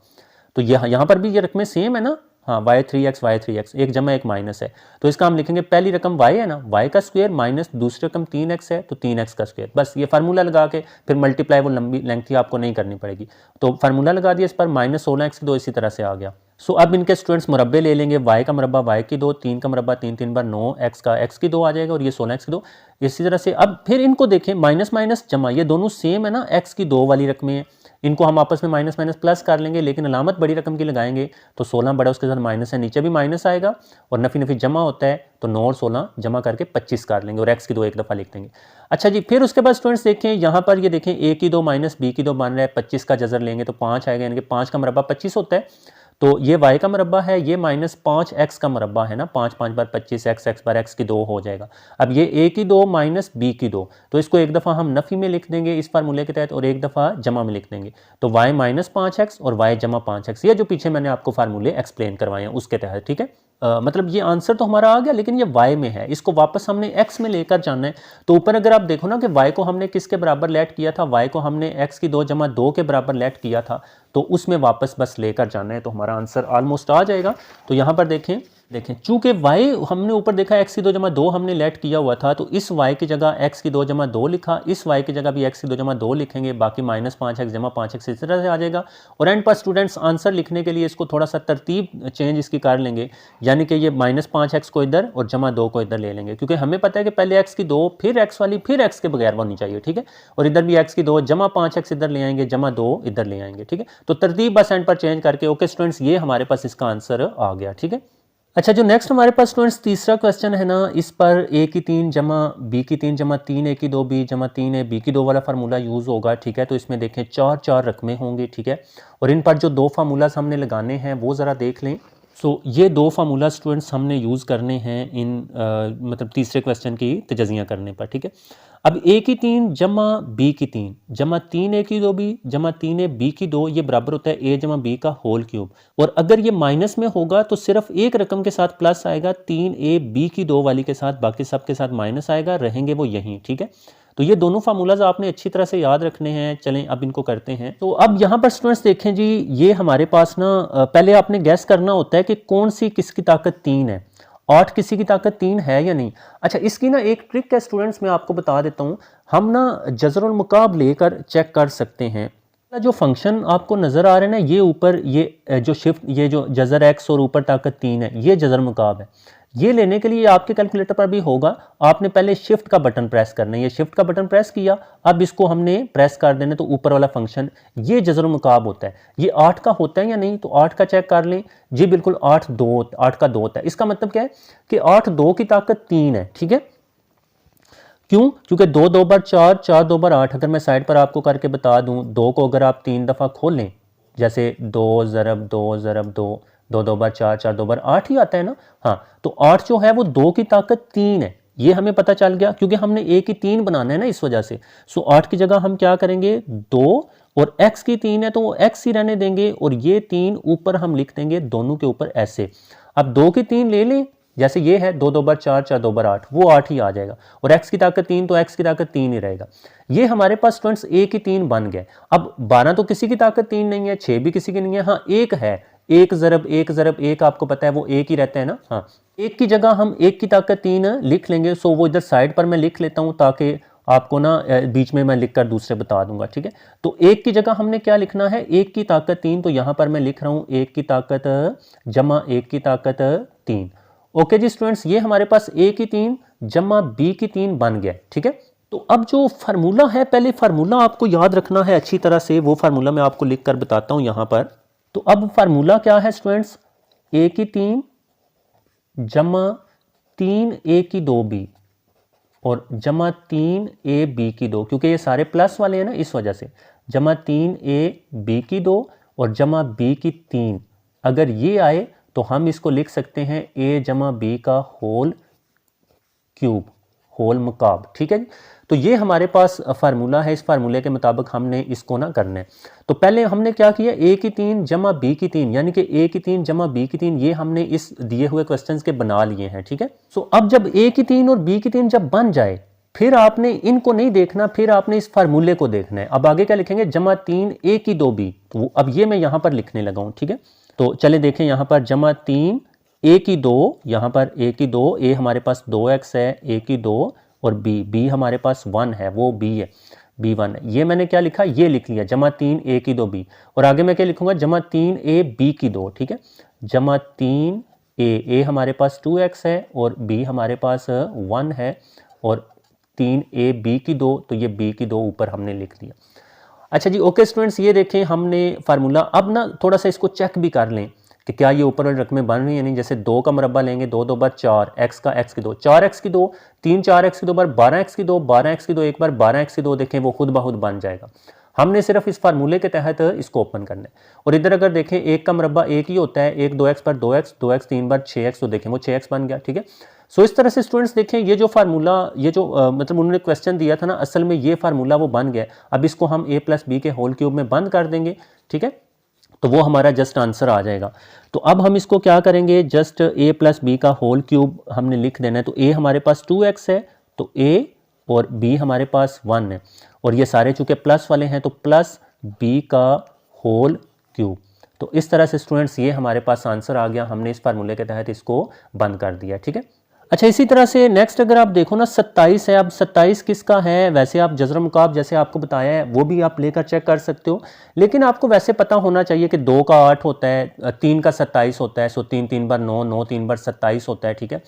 तो यहाँ पर भी ये रकमें सेम है ना, हाँ, y3x, एक जमा एक माइनस है, तो इसका हम लिखेंगे पहली रकम y है ना, y का स्क्वायर माइनस दूसरी रकम 3x है, तो 3x का स्क्वायर। बस ये फार्मूला लगा के फिर मल्टीप्लाई वो लंबी लेंथी आपको नहीं करनी पड़ेगी, तो फार्मूला लगा दिया इस पर, -16x की 2 इसी तरह से आ गया। सो अब इनके स्टूडेंट्स मुरब्बे ले लेंगे, y का मुरब्बा y की 2, 3 का मुरब्बा 3 3 बार 9, x का x की 2 आ जाएगा, और ये 16x की 2 इसी तरह से। अब फिर इनको देखें, माइनस माइनस जमा, ये दोनों सेम है ना, x की 2 वाली रकमें हैं, इनको हम आपस में माइनस माइनस प्लस कर लेंगे, लेकिन अलामत बड़ी रकम की लगाएंगे, तो 16 बड़ा उसके साथ माइनस है, नीचे भी माइनस आएगा, और नफी नफी जमा होता है, तो 9 और 16 जमा करके 25 कर लेंगे, और x की 2 एक दफ़ा लिख देंगे। अच्छा जी, फिर उसके बाद स्टूडेंट्स देखें यहाँ पर, ये देखें a की 2 माइनस b की 2 बन रहा है, 25 का जजर लेंगे तो 5 आएगा, यानी कि 5 का मुरब्बा 25 होता है, तो ये y का मुरब्बा है, ये माइनस 5x का मुरब्बा है ना, 5 5 बार 25, x बार x की 2 हो जाएगा। अब ये a की 2 माइनस b की 2, तो इसको एक दफ़ा हम नफ़ी में लिख देंगे इस फार्मूले के तहत, और एक दफ़ा जमा में लिख देंगे, तो y माइनस 5x और y जमा 5x, ये जो पीछे मैंने आपको फार्मूले एक्सप्लेन करवाए हैं उसके तहत, ठीक है। मतलब ये आंसर तो हमारा आ गया, लेकिन ये y में है, इसको वापस हमने x में लेकर जाना है। तो ऊपर अगर आप देखो ना कि y को हमने किसके बराबर लेट किया था, y को हमने x की 2 जमा 2 के बराबर लेट किया था, तो उसमें वापस बस लेकर जाना है, तो हमारा आंसर ऑलमोस्ट आ जाएगा। तो यहाँ पर देखें चूंकि y हमने ऊपर देखा x की 2 जमा 2 हमने लेट किया हुआ था, तो इस y की जगह x की 2 जमा 2 लिखा, इस y की जगह भी x की 2 जमा 2 लिखेंगे, बाकी माइनस 5x जमा 5x इस तरह से आ जाएगा। और एंड पर स्टूडेंट्स आंसर लिखने के लिए इसको थोड़ा सा तरतीब चेंज इसकी कर लेंगे, यानी कि ये माइनस 5x को इधर और जमा 2 को इधर ले लेंगे, क्योंकि हमें पता है कि पहले x की 2 फिर x वाली फिर x के बगैर होनी चाहिए, ठीक है। और इधर भी x की 2 जमा 5x इधर ले आएंगे, जमा 2 इधर ले आएंगे, ठीक है। तो तरतीब बस एंड पर चेंज करके, ओके स्टूडेंट्स, ये हमारे पास इसका आंसर आ गया, ठीक है। अच्छा, जो नेक्स्ट हमारे पास स्टूडेंट्स तीसरा क्वेश्चन है ना, इस पर a की 3 जमा b की 3 जमा 3 a की 2 b जमा 3 a b की 2 वाला फार्मूला यूज़ होगा, ठीक है। तो इसमें देखें 4 4 रकमें होंगी, ठीक है, और इन पर जो 2 फार्मूलाज हमने लगाने हैं वो ज़रा देख लें। सो ये दो फार्मूला स्टूडेंट्स हमने यूज़ करने हैं इन मतलब तीसरे क्वेश्चन की तजज़िया करने पर, ठीक है। अब ए की 3 जमा बी की 3 जमा 3 ए की 2 बी जमा 3 ए बी की 2 ये बराबर होता है ए जमा बी का होल क्यूब। और अगर ये माइनस में होगा तो सिर्फ एक रकम के साथ प्लस आएगा, 3 ए बी की 2 वाली के साथ, बाकी सब के साथ माइनस आएगा, रहेंगे वो यहीं, ठीक है। तो ये दोनों फार्मूलाज आपने अच्छी तरह से याद रखने हैं। चलें अब इनको करते हैं। तो अब यहाँ पर स्टूडेंट्स देखें जी, ये हमारे पास ना पहले आपने गैस करना होता है कि कौन सी किसकी ताकत 3 है। 8 किसी की ताकत 3 है या नहीं। अच्छा, इसकी ना एक ट्रिक है स्टूडेंट्स, मैं आपको बता देता हूँ। हम ना जज़र और मुकाब लेकर चेक कर सकते हैं। जो फंक्शन आपको नज़र आ रहा है ना, ये ऊपर ये जो शिफ्ट, ये जो जज़र एक्स और ऊपर ताकत 3 है, ये जज़र मुकाब है। ये लेने के लिए आपके कैलकुलेटर पर भी होगा, आपने पहले शिफ्ट का बटन प्रेस करना है। ये शिफ्ट का बटन प्रेस किया, अब इसको हमने प्रेस कर देना, तो ऊपर वाला फंक्शन ये जज़र मुकाब होता है। ये 8 का होता है या नहीं, तो 8 का चेक कर लें जी। बिल्कुल 8 का 2 होता है। इसका मतलब क्या है कि 8 2 की ताकत 3 है, ठीक है। क्यों? क्योंकि 2 2 बार 4, 4 2 बार 8। अगर मैं साइड पर आपको करके बता दूं, 2 को अगर आप 3 दफ़ा खोल लें, जैसे 2 ज़रब 2 ज़रब 2, 2 2 बार 4, 4 2 बार 8 ही आता है ना। हाँ, तो 8 जो है वो 2 की ताकत 3 है, ये हमें पता चल गया, क्योंकि हमने ए की 3 बनाना है ना, इस वजह से। सो 8 की जगह हम क्या करेंगे, 2, और x की 3 है तो वो x ही रहने देंगे, और ये 3 ऊपर हम लिख देंगे दोनों के ऊपर ऐसे। अब 2 की 3 ले लें, जैसे ये है 2 2 बार 4, 4 2 बार 8, वो 8 ही आ जाएगा। और x की ताकत 3, तो x की ताकत 3 ही रहेगा। ये हमारे पास स्टूडेंट्स a की 3 बन गए। अब 12 तो किसी की ताकत 3 नहीं है, 6 भी किसी की नहीं है। हाँ, 1 है, 1 ज़रब 1 ज़रब 1 आपको पता है वो 1 ही रहता है ना। हाँ, 1 की जगह हम 1 की ताकत 3 लिख लेंगे। सो वो इधर साइड पर मैं लिख लेता हूँ, ताकि आपको ना बीच में मैं लिखकर दूसरे बता दूंगा, ठीक है। तो 1 की जगह हमने क्या लिखना है, 1 की ताकत 3, तो यहां पर मैं लिख रहा हूं 1 की ताकत जमा 1 की ताकत 3। ओके जी स्टूडेंट्स, ये हमारे पास a की 3 जमा b की 3 बन गया, ठीक है। तो अब जो फार्मूला है, पहले फार्मूला आपको याद रखना है अच्छी तरह से। वो फार्मूला मैं आपको लिख कर बताता हूं यहां पर। तो अब फार्मूला क्या है स्टूडेंट्स, a की 3 जमा 3a की 2b और जमा 3ab की 2, क्योंकि ये सारे प्लस वाले हैं ना, इस वजह से। जमा 3ab की 2 और जमा b की 3। अगर ये आए तो हम इसको लिख सकते हैं a जमा b का होल क्यूब, होल मुकाब, ठीक है जी। तो ये हमारे पास फार्मूला है। इस फार्मूले के मुताबिक हमने इसको ना करना है। तो पहले हमने क्या किया, a की 3 जमा b की 3, यानी कि a की 3 जमा b की 3, ये हमने इस दिए हुए क्वेश्चंस के बना लिए हैं, ठीक है। सो अब जब a की 3 और b की 3 जब बन जाए, फिर आपने इनको नहीं देखना, फिर आपने इस फार्मूले को देखना है। अब आगे क्या लिखेंगे, जमा 3 a की 2b। तो अब ये मैं यहां पर लिखने लगा हूं, ठीक है। तो चले देखें, यहां पर जमा 3 a की 2, यहां पर a की 2, a हमारे पास 2x है, a की 2, और b हमारे पास 1 है, वो b है, b 1 है। ये मैंने क्या लिखा, ये लिख लिया, जमा 3 a की 2 b। और आगे मैं क्या लिखूंगा, जमा 3 a b की 2, ठीक है। जमा 3 a हमारे पास 2x है और b हमारे पास 1 है, और 3 a b की 2, तो ये b की 2 ऊपर हमने लिख दिया। अच्छा जी, ओके स्टूडेंट्स, ये देखें हमने फार्मूला। अब ना थोड़ा सा इसको चेक भी कर लें कि क्या ये ऊपर वाली रकमें बन रही हैं नहीं। जैसे 2 का मुरब्बा लेंगे, 2 2 बार 4, x का x की 2, 4x की 2, 3 4x की 2 बार 12x की 2, 12x की 2 एक बार 12x की 2, देखें वो खुद ब खुद बन जाएगा। हमने सिर्फ इस फार्मूले के तहत इसको ओपन करना है। और इधर अगर देखें, 1 का मुरब्बा 1 ही होता है, 1 2x पर 2x, 2x 3 बार 6x, तो देखें वो 6x बन गया, ठीक है। सो इस तरह से स्टूडेंट्स देखें, ये जो फार्मूला, ये जो मतलब उन्होंने क्वेश्चन दिया था ना, असल में ये फार्मूला वो बन गया। अब इसको हम a प्लस b के होल क्यूब में बंद कर देंगे, ठीक है। तो वो हमारा जस्ट आंसर आ जाएगा। तो अब हम इसको क्या करेंगे, जस्ट a प्लस बी का होल क्यूब हमने लिख देना है। तो a हमारे पास 2x है, तो a और b हमारे पास 1 है, और ये सारे चूंकि प्लस वाले हैं, तो प्लस b का होल क्यूब। तो इस तरह से स्टूडेंट्स ये हमारे पास आंसर आ गया। हमने इस फार्मूले के तहत इसको बंद कर दिया, ठीक है। अच्छा, इसी तरह से नेक्स्ट अगर आप देखो ना, 27 है। अब 27 किसका है, वैसे आप जज़र मुकाब जैसे आपको बताया है वो भी आप लेकर चेक कर सकते हो, लेकिन आपको वैसे पता होना चाहिए कि 2 का 8 होता है, 3 का 27 होता है। सो 3 3 बार 9, 9 3 बार 27 होता है, ठीक है।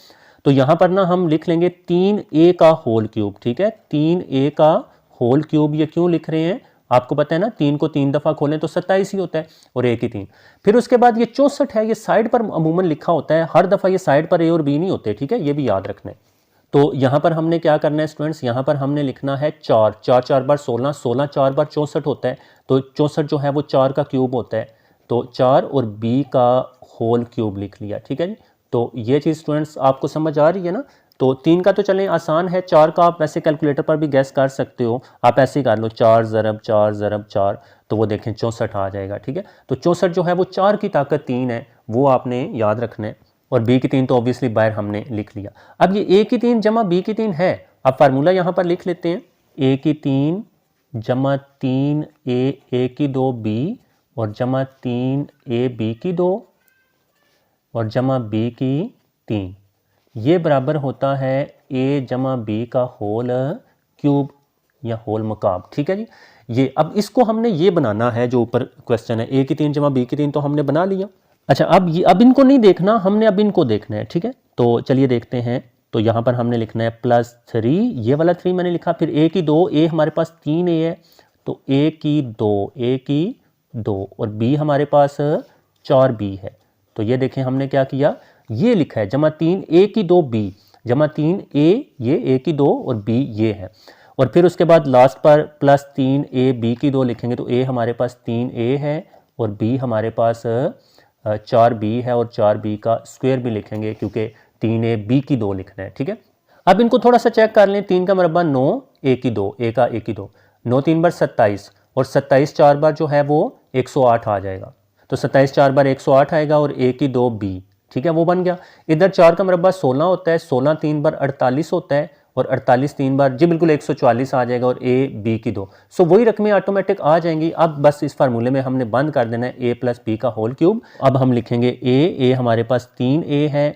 तो यहाँ पर ना हम लिख लेंगे 3a का होल क्यूब, ठीक है। 3a का होल क्यूब, ये क्यों लिख रहे हैं आपको पता है ना, 3 को 3 दफ़ा खोलें तो 27 ही होता है, और a की 3। फिर उसके बाद ये 64 है, ये साइड पर अमूमन लिखा होता है, हर दफ़ा ये साइड पर a और b नहीं होते, ठीक है, ये भी याद रखना है। तो यहाँ पर हमने क्या करना है स्टूडेंट्स, यहाँ पर हमने लिखना है 4, 4 4 बार 16, 16 4 बार 64 होता है। तो 64 जो है वो 4 का क्यूब होता है। तो 4 और b का होल क्यूब लिख लिया, ठीक है जी। तो ये चीज़ स्टूडेंट्स आपको समझ आ रही है ना। तो 3 का तो चलें आसान है, 4 का आप वैसे कैलकुलेटर पर भी गैस कर सकते हो, आप ऐसे ही कर लो 4 ज़रब 4 ज़रब 4, तो वो देखें 64 आ जाएगा, ठीक है। तो 64 जो है वो 4 की ताकत 3 है, वो आपने याद रखना है। और b की 3 तो ऑब्वियसली बाहर हमने लिख लिया। अब ये a की 3 जमा b की 3 है, अब फार्मूला यहाँ पर लिख लेते हैं, a की 3 जमा 3a की 2b और जमा 3a b की 2 और जमा b की 3, ये बराबर होता है a जमा b का होल क्यूब या होल मकाब, ठीक है जी। ये अब इसको हमने ये बनाना है, जो ऊपर क्वेश्चन है a की 3 जमा b की 3 तो हमने बना लिया। अच्छा अब इनको नहीं देखना हमने, अब इनको देखना है, ठीक है। तो चलिए देखते हैं। तो यहाँ पर हमने लिखना है +3, ये वाला 3 मैंने लिखा, फिर a की 2, a हमारे पास 3a है तो a की 2 और b हमारे पास 4b है। तो ये देखें हमने क्या किया, ये लिखा है जमा 3a की 2b, जमा 3a ये a की 2 और b ये है, और फिर उसके बाद लास्ट पर +3a b की 2 लिखेंगे तो a हमारे पास 3a है और b हमारे पास 4b है, और 4b का स्क्वायर भी लिखेंगे क्योंकि 3a b की 2 लिखना है, ठीक है। अब इनको थोड़ा सा चेक कर लें, 3 का मरबा 9, a की 2, a का a की 2, 9 3 बार 27 और 27 4 बार जो है वो 108 आ जाएगा। तो 27 4 बार 108 आएगा और a की 2b, ठीक है, वो बन गया। इधर 4 का मरबा 16 होता है, 16 3 बार 48 होता है और 48 3 बार जी बिल्कुल 144 आ जाएगा और a b की 2। सो वही रकमें ऑटोमेटिक आ जाएंगी। अब बस इस फार्मूले में हमने बंद कर देना है a + b का होल क्यूब। अब हम लिखेंगे a हमारे पास 3a है,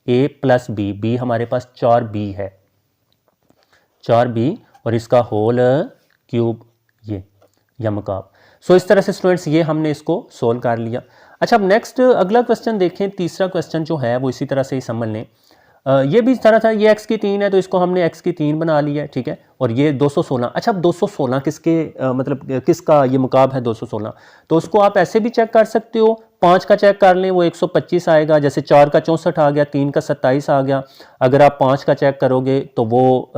a + b हमारे पास 4b है, 4b और इसका होल क्यूब ये या मकाब। सो इस तरह से स्टूडेंट्स ये हमने इसको सोल्व कर लिया। अच्छा, अब नेक्स्ट अगला क्वेश्चन देखें, तीसरा क्वेश्चन जो है वो इसी तरह से ही समझ लें। ये भी इस तरह था, ये x की 3 है तो इसको हमने x की 3 बना लिया है, ठीक है। और ये 216, अच्छा अब 216 किसके मतलब किसका ये मुकाब है 216, तो उसको आप ऐसे भी चेक कर सकते हो, 5 का चेक कर लें वो 125 आएगा, जैसे 4 का 64 आ गया, 3 का 27 आ गया। अगर आप 5 का चेक करोगे तो वो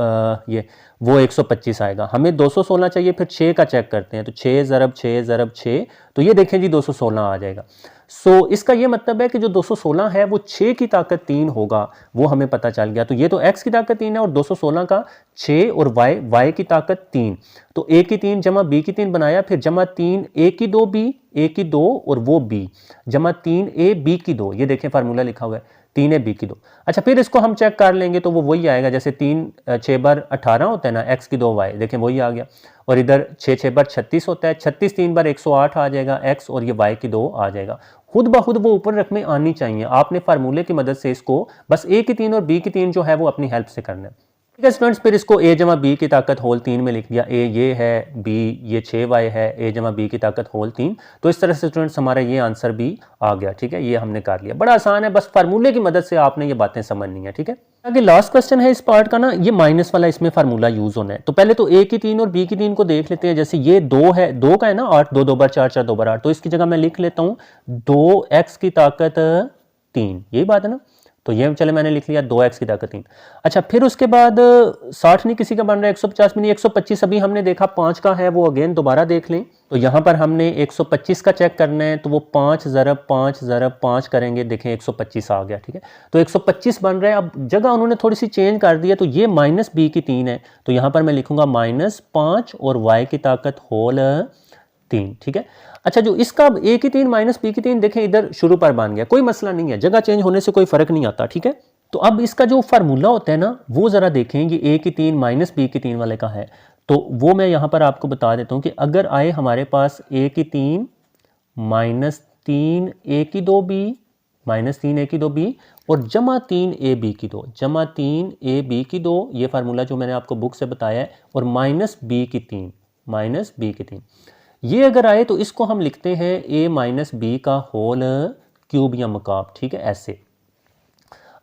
125 आएगा। हमें 216 चाहिए, फिर 6 का चेक करते हैं तो 6 ज़रब 6 ज़रब 6, तो ये देखें जी 216 आ जाएगा। सो इसका ये मतलब है कि जो 216 है वो 6 की ताकत 3 होगा, वो हमें पता चल गया। तो ये तो x की ताकत 3 है और 216 का 6 और y की ताकत 3, तो a की 3 जमा b की 3 बनाया, फिर जमा 3 a की 2b, a की 2 और वो b, जमा 3a b की 2, ये देखें फार्मूला लिखा हुआ है 3a b की 2। अच्छा, फिर इसको हम चेक कर लेंगे तो वो वही आएगा, जैसे 3 6 बार 18 होता है ना, x की 2 y, देखें वही आ गया। और इधर 6 6 बार 36 होता है, 36 3 बार 108 आ जाएगा x, और ये y की 2 आ जाएगा। खुद ब खुद वो ऊपर रकमें आनी चाहिए, आपने फार्मूले की मदद से इसको बस a की 3 और b की 3 जो है वो अपनी हेल्प से करना है, ठीक है स्टूडेंट्स। फिर इसको a जमा b की ताकत होल 3 में लिख दिया, a ये है, b ये 6y है, a जमा b की ताकत होल 3। तो इस तरह से स्टूडेंट्स हमारा ये आंसर भी आ गया, ठीक है, ये हमने कर लिया। बड़ा आसान है, बस फार्मूले की मदद से आपने ये बातें समझनी है, ठीक है। आगे लास्ट क्वेश्चन है इस पार्ट का ना, ये माइनस वाला, इसमें फार्मूला यूज होना है। तो पहले तो a की 3 और b की 3 को देख लेते हैं। जैसे ये 2 है, 2 का है ना 8, 2 2 बार 4 4 2 बार 8, तो इसकी जगह मैं लिख लेता हूँ 2x की ताकत 3, यही बात है ना। तो ये चले मैंने लिख लिया 2x की ताकत 3। अच्छा, फिर उसके बाद 60 नहीं किसी का बन रहा है, 150 में नहीं, 125 अभी हमने देखा 5 का है, वो अगेन दोबारा देख लें। तो यहाँ पर हमने 125 का चेक करना है, तो वो 5 ज़रब 5 ज़रब 5 करेंगे, देखें 125 आ गया, ठीक है। तो 125 बन रहा है। अब जगह उन्होंने थोड़ी सी चेंज कर दिया, तो ये माइनस b की 3 है, तो यहाँ पर मैं लिखूंगा -5 और y की ताकत होल 3, ठीक है। अच्छा, जो इसका a की 3 माइनस b की 3 देखें इधर शुरू पर बन गया, कोई मसला नहीं है, जगह चेंज होने से कोई फर्क नहीं आता, ठीक है। तो अब इसका जो फार्मूला होता है ना, वो जरा देखें, ये a की 3 माइनस b की 3 वाले का है, तो वो मैं यहाँ पर आपको बता देता हूँ कि अगर आए हमारे पास a की 3 -3 a की 2b, -3 a की 2b और जमा 3 a b की 2, जमा 3 a b की 2, ये फार्मूला जो मैंने आपको बुक से बताया है, और माइनस b की 3, माइनस b की 3, ये अगर आए तो इसको हम लिखते हैं a माइनस b का होल क्यूब या मकाब, ठीक है, ऐसे।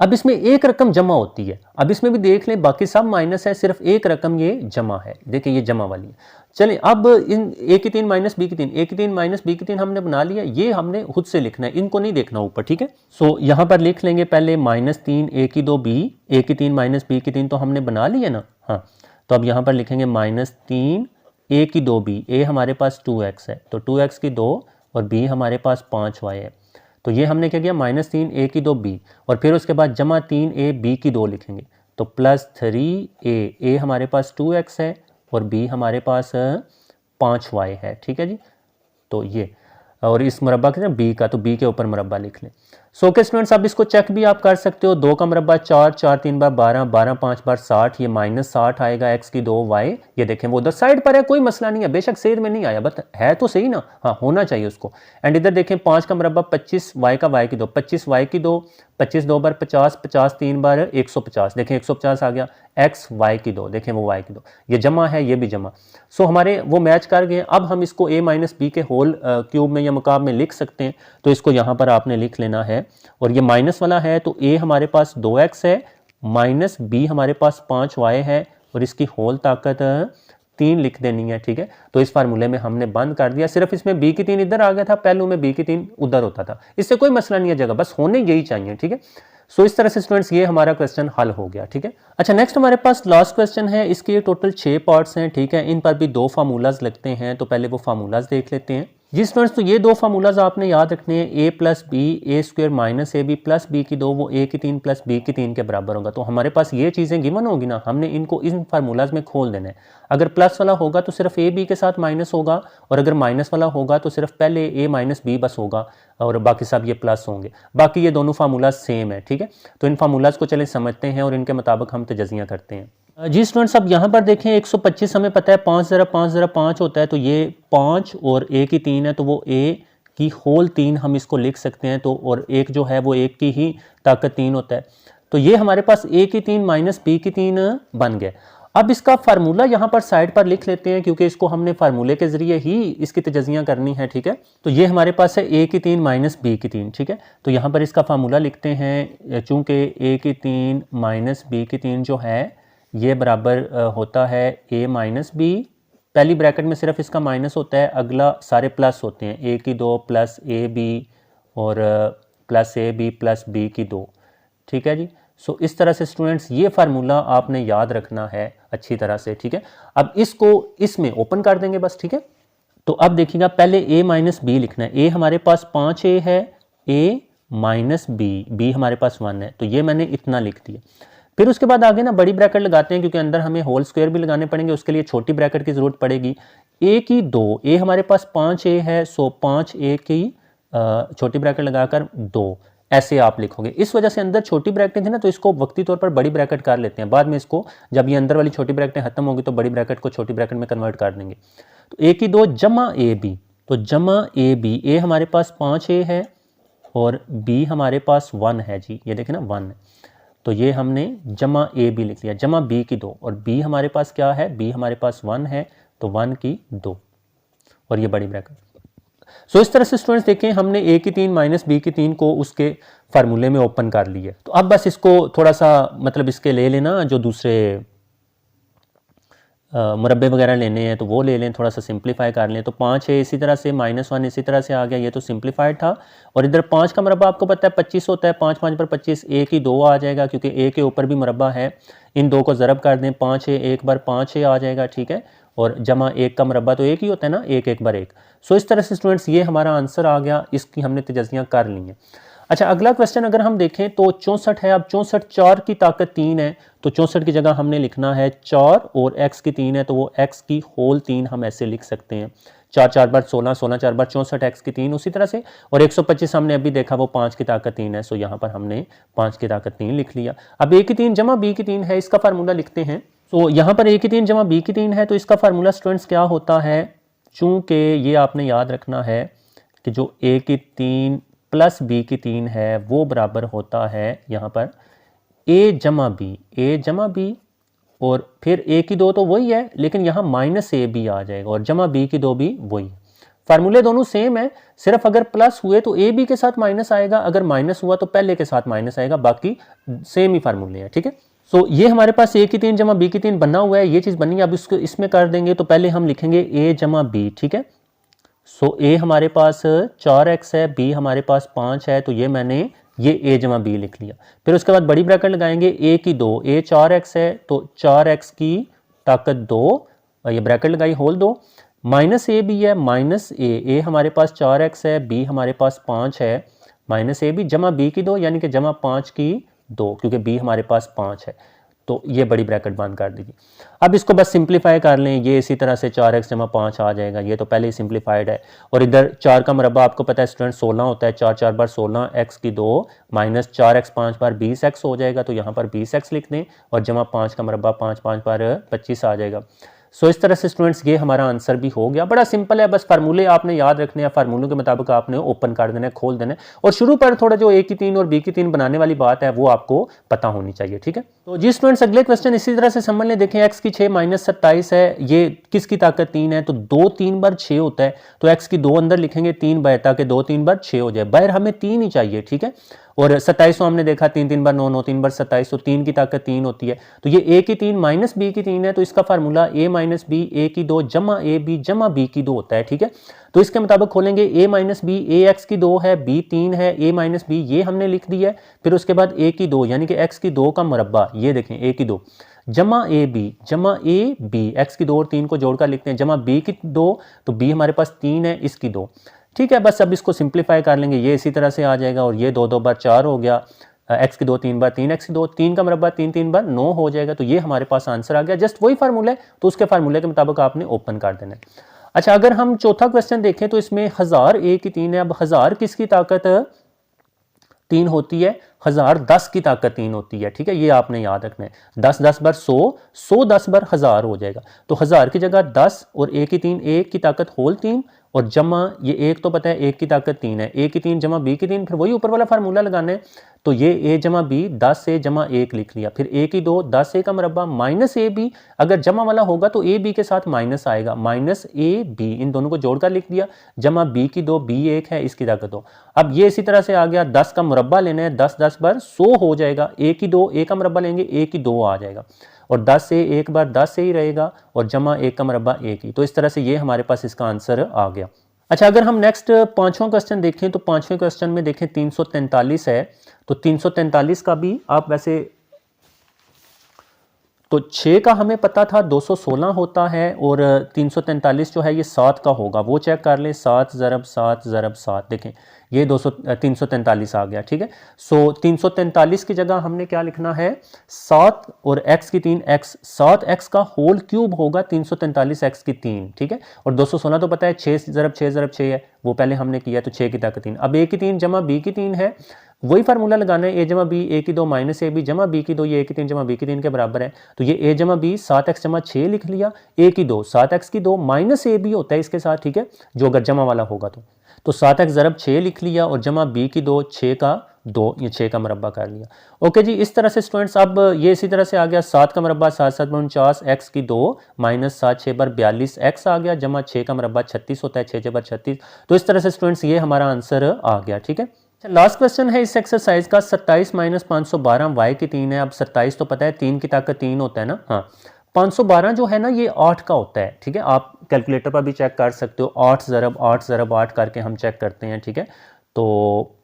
अब इसमें एक रकम जमा होती है, अब इसमें भी देख लें बाकी सब माइनस है, सिर्फ एक रकम ये जमा है, देखिए ये जमा वाली है। चलें, अब इन a की 3 माइनस b की 3, a की 3 माइनस b की 3 हमने बना लिया, ये हमने खुद से लिखना है, इनको नहीं देखना ऊपर, ठीक है। सो यहाँ पर लिख लेंगे पहले -3 a की 2b, a की 3 माइनस b की 3 तो हमने बना लिया ना, हाँ। तो अब यहाँ पर लिखेंगे -3 a की 2b, a हमारे पास 2x है तो 2x की 2 और b हमारे पास 5y है, तो ये हमने क्या किया, -3 a की 2 b और फिर उसके बाद जमा 3 a b की 2 लिखेंगे, तो +3 a हमारे पास 2x है और b हमारे पास 5y है। ठीक है जी, तो ये और इस मुरब्बा के ना b का, तो b के ऊपर मुरब्बा लिख लें। सो ओके स्टूडेंट्स, अब इसको चेक भी आप कर सकते हो। 2 का मुरब्बा 4, 4 3 बार 12, 12 5 बार 60, ये -60 आएगा x की 2y। ये देखें वो उधर साइड पर है, कोई मसला नहीं है, बेशक सेध में नहीं आया, बट है तो सही ना, हाँ होना चाहिए उसको। एंड इधर देखें 5 का मुरब्बा 25, y का y की 2, 25 y की 2, 25 2 बार 50, 50 3 बार 150, देखें 150 आ गया, x y की 2, देखें वो y की 2, ये जमा है, ये भी जमा। सो हमारे वो मैच कर गए। अब हम इसको a - b के होल क्यूब में या मुकाब में लिख सकते हैं, तो इसको यहाँ पर आपने लिख लेना है। और ये माइनस वाला है तो a हमारे पास 2x है, माइनस b हमारे पास 5y है और इसकी होल ताकत 3 लिख देनी है। ठीक है, तो इस फार्मूले में हमने बंद कर दिया। सिर्फ इसमें b की 3 इधर आ गया था, पहलू में b की 3 उधर होता था, इससे कोई मसला नहीं है जगह, बस होने यही चाहिए। ठीक है, सो इस तरह से स्टूडेंट्स ये हमारा क्वेश्चन हल हो गया। ठीक है, अच्छा नेक्स्ट हमारे पास लास्ट क्वेश्चन है। इसके टोटल 6 पार्ट्स हैं। ठीक है, इन पर भी 2 फार्मूलाज लगते हैं, तो पहले वो फार्मूलाज देख लेते हैं जी स्टूडेंट्स। तो ये 2 फार्मूलाज आपने याद रखने हैं, a + b a² - ab + b की 2 वो a की 3 + b की 3 के बराबर होगा। तो हमारे पास ये चीज़ें गिवन होगी ना, हमने इनको इन फार्मूलाज में खोल देना है। अगर प्लस वाला होगा तो सिर्फ a b के साथ माइनस होगा, और अगर माइनस वाला होगा तो सिर्फ पहले a - b बस होगा और बाकी सब ये प्लस होंगे। बाकी ये दोनों फार्मूलाज सेम है। ठीक है, तो इन फार्मूलाज को चले समझते हैं और इनके मुताबिक हम तजज़िया करते हैं जी स्टूडेंट्स। अब यहाँ पर देखें 125 हमें पता है 5 ज़रा 5 ज़रा 5 होता है, तो ये 5 और a की 3 है, तो वो a की होल 3 हम इसको लिख सकते हैं। तो और एक जो है वो 1 की ही ताकत 3 होता है, तो ये हमारे पास a की 3 - b की 3 बन गया। अब इसका फार्मूला यहाँ पर साइड पर लिख लेते हैं, क्योंकि इसको हमने फार्मूले के जरिए ही इसकी तजज़िया करनी है। ठीक है, तो ये हमारे पास है a की 3 - b की 3। ठीक है, तो यहाँ पर इसका फार्मूला लिखते हैं, चूँकि a की 3 - b की 3 जो है ये बराबर होता है a - b, पहली ब्रैकेट में सिर्फ इसका माइनस होता है, अगला सारे प्लस होते हैं, a की 2 + ab और +ab + b की 2। ठीक है जी, सो इस तरह से स्टूडेंट्स ये फार्मूला आपने याद रखना है अच्छी तरह से। ठीक है, अब इसको इसमें ओपन कर देंगे बस। ठीक है, तो अब देखिएगा पहले a - b लिखना है। a हमारे पास 5a है, a - b हमारे पास 1 है, तो ये मैंने इतना लिख दिया। फिर उसके बाद आगे ना बड़ी ब्रैकेट लगाते हैं, क्योंकि अंदर हमें होल स्क्वायर भी लगाने पड़ेंगे, उसके लिए छोटी ब्रैकेट की जरूरत पड़ेगी। a की 2, a हमारे पास 5a है, सो 5a की छोटी ब्रैकेट लगाकर 2 ऐसे आप लिखोगे। इस वजह से अंदर छोटी ब्रैकेट थी ना, तो इसको वक्ती तौर पर बड़ी ब्रैकेट कर लेते हैं, बाद में इसको जब ये अंदर वाली छोटी ब्रैकेटें खत्म होगी तो बड़ी ब्रैकेट को छोटी ब्रैकेट में कन्वर्ट कर देंगे। तो a की 2 जमा ab, तो जमा ab, a हमारे पास 5a है और b हमारे पास 1 है जी, ये देखें ना 1 है, तो ये हमने जमा ab लिख लिया, जमा b की 2, और b हमारे पास क्या है, b हमारे पास 1 है, तो 1 की 2 और ये बड़ी ब्रैकेट। सो इस तरह से स्टूडेंट्स देखें हमने a की 3 - b की 3 को उसके फार्मूले में ओपन कर लिया। तो अब बस इसको थोड़ा सा मतलब इसके ले लेना, जो दूसरे मुरब्बे वगैरह लेने हैं तो वो ले लें, थोड़ा सा सिंप्लीफाई कर लें। तो 5 है इसी तरह से, -1 इसी तरह से आ गया, ये तो सिंप्लीफाइड था। और इधर 5 का मुरब्बा आपको पता है 25 होता है, 5 5 पर 25, a की 2 आ जाएगा, क्योंकि a के ऊपर भी मुरब्बा है। इन 2 को ज़रब कर दें, 5 है 1 बार 5 है आ जाएगा। ठीक है, और जमा 1 का मुरब्बा तो 1 ही होता है ना, 1 1 बार 1। सो इस तरह से स्टूडेंट्स ये हमारा आंसर आ गया, इसकी हमने तजज़ियाँ कर ली हैं। अच्छा अगला क्वेश्चन अगर हम देखें तो 64 है। अब 64 4 की ताकत 3 है, तो 64 की जगह हमने लिखना है 4 और x की 3 है, तो वो x की होल 3 हम ऐसे लिख सकते हैं। 4 4 बार 16, 16 4 बार 64, x की 3 उसी तरह से। और 125 हमने अभी देखा वो 5 की ताकत 3 है, सो यहाँ पर हमने 5 की ताकत 3 लिख लिया। अब a की 3 जमा b की 3 है, इसका फार्मूला लिखते हैं। तो यहाँ पर a की 3 जमा b की 3 है, तो इसका फार्मूला स्टूडेंट्स क्या होता है, चूँकि ये आपने याद रखना है कि जो a की 3 + b की 3 है वो बराबर होता है यहाँ पर a जमा b, और फिर a की 2 तो वही है, लेकिन यहाँ -ab आ जाएगा, और जमा b की 2 भी वही। फार्मूले दोनों सेम है, सिर्फ अगर प्लस हुए तो ab के साथ माइनस आएगा, अगर माइनस हुआ तो पहले के साथ माइनस आएगा, बाकी सेम ही फार्मूले हैं। ठीक है, सो ये हमारे पास a की 3 जमा b की 3 बना हुआ है, ये चीज़ बनी है। अब इसको इसमें कर देंगे, तो पहले हम लिखेंगे a जमा b। ठीक है, सो a हमारे पास 4x है, b हमारे पास 5 है, तो ये मैंने ये a जमा b लिख लिया। फिर उसके बाद बड़ी ब्रैकेट लगाएंगे, a की 2, a 4x है, तो 4x की ताकत 2, ये ब्रैकेट लगाई होल 2, -a भी है, -a हमारे पास 4x है, b हमारे पास 5 है, माइनस ए बी जमा बी की 2 यानी कि जमा 5 की 2, क्योंकि बी हमारे पास 5 है, तो ये बड़ी ब्रैकेट बंद कर दीजिए। अब इसको बस सिंप्लीफाई कर लें, ये इसी तरह से 4x जमा 5 आ जाएगा, ये तो पहले ही सिंप्लीफाइड है। और इधर 4 का मरबा आपको पता है स्टूडेंट 16 होता है, 4 4 बार 16 x की 2 माइनस 4x 5 बार 20x हो जाएगा, तो यहाँ पर 20x लिख दें और जमा 5 का मरबा 5 5 बार 25 आ जाएगा। सो इस तरह से स्टूडेंट्स ये हमारा आंसर भी हो गया। बड़ा सिंपल है, बस फार्मूले आपने याद रखने हैं, फार्मूलों के मुताबिक आपने ओपन कर देना है, खोल देना है, और शुरू पर थोड़ा जो ए की 3 और बी की 3 बनाने वाली बात है वो आपको पता होनी चाहिए, ठीक है। तो जी स्टूडेंट्स अगले क्वेश्चन इसी तरह से समझ लें। देखें x की 6 माइनस 27 है, ये किसकी ताकत 3 है, तो 2 3 बार 6 होता है, तो x की 2 अंदर लिखेंगे 3 बाय, ताकि 2 3 बार 6 हो जाए, बाहर हमें 3 ही चाहिए, ठीक है। और 27 को हमने देखा 3 3 बार 9 9 3 बार 27, तो 3 की ताकत 3 होती है, तो ये a की 3 माइनस बी की 3 है, तो इसका फार्मूला a माइनस बी ए की 2 जमा ए बी जमा बी की 2 होता है, ठीक है। तो इसके मुताबिक खोलेंगे a minus B, A X की 2 है, b 3 है, a माइनस बी ये हमने लिख दिया है, फिर उसके बाद a की 2 यानी कि x की 2 का मुरब्बा, ये देखें a की 2 जमा ए बी, एक्स की 2 और 3 को जोड़कर लिखते हैं, जमा b की 2, तो b हमारे पास 3 है, इसकी 2, ठीक है। बस अब इसको सिंप्लीफाई कर लेंगे, ये इसी तरह से आ जाएगा, और ये 2 2 बार 4 हो गया, x की 2 3 बार 3, x की 2 3 का मरबा 3 3 बार 9 हो जाएगा, तो ये हमारे पास आंसर आ गया। जस्ट वही फार्मूला है, तो उसके फार्मूले के मुताबिक आपने ओपन कर देना है। अच्छा, अगर हम चौथा क्वेश्चन देखें तो इसमें 1000 a की 3 है। अब 1000 किसकी ताकत 3 होती है, 1000 10 की ताकत 3 होती है, ठीक है, ये आपने याद रखना है। 10 10 बार 100, 100 10 बार 1000 हो जाएगा, तो 1000 की जगह 10 और a की 3, a की ताकत होल 3 और जमा ये एक तो पता है एक की ताकत 3 है, a की 3 जमा b की 3, फिर वही ऊपर वाला फार्मूला लगाना है, तो ये a जमा b 10 से जमा 1 लिख लिया, फिर a की 2 10 a का मरबा माइनस ए बी, अगर जमा वाला होगा तो a b के साथ माइनस आएगा, माइनस ए बी, इन दोनों को जोड़कर लिख दिया, जमा b की 2, b 1 है, इसकी ताकत 2। अब ये इसी तरह से आ गया, 10 का मुरब्बा लेना है, 10 10 बार 100 हो जाएगा, a की 2, a का मुरब्बा लेंगे, a की 2 आ जाएगा, और 10 से एक बार 10 से ही रहेगा, और जमा 1 का मुरब्बा 1 ही, तो इस तरह से ये हमारे पास इसका आंसर आ गया। अच्छा, अगर हम नेक्स्ट पांचवा क्वेश्चन देखें तो पांचवें क्वेश्चन में देखें 343 है, तो 343 का भी आप वैसे तो 6 का हमें पता था 216 होता है, और 343 जो है ये 7 का होगा, वो चेक कर लें, 7 ज़रब 7 ज़रब 7, देखें ये 343 आ गया, ठीक है। सो 343 की जगह हमने क्या लिखना है, 7 और x की 3 x, 7x का होल क्यूब होगा 343 x की 3, ठीक है। और 216 तो पता है 6 ज़रब 6 ज़रब 6 है, वो पहले हमने किया, तो 6 की ताकत 3, अब a की 3 जमा b की 3 है, वही फार्मूला लगाना है, a जमा बी ए की 2 माइनस ए बी जमा बी की 2, ये a की 3 जमा b की 3 के बराबर है, तो ये a जमा बी 7x जमा 6 लिख लिया, a की 2 7x की 2 माइनस ए बी होता है इसके साथ, ठीक है, जो अगर जमा वाला होगा तो 7x ज़रब 6 लिख लिया, और जमा b की 2 6 का 2, ये 6 का मरब्बा कर लिया। ओके जी, इस तरह से स्टूडेंट्स अब ये इसी तरह से आ गया, 7 का मरब्बा 7 7 49, x की 2 माइनस 7 6 बार 42 x आ गया, जमा 6 का मरब्बा 36 होता है, 6 6 बार 36, तो इस तरह से स्टूडेंट्स ये हमारा आंसर आ गया, ठीक है। लास्ट क्वेश्चन है इस एक्सरसाइज का, 27 माइनस 512 y की 3 है। अब 27 तो पता है 3 की ताकत 3 होता है ना, हाँ, 512 जो है ना ये 8 का होता है, ठीक है, आप कैलकुलेटर पर भी चेक कर सकते हो, 8 ज़रब 8 ज़रब 8 करके हम चेक करते हैं, ठीक है। तो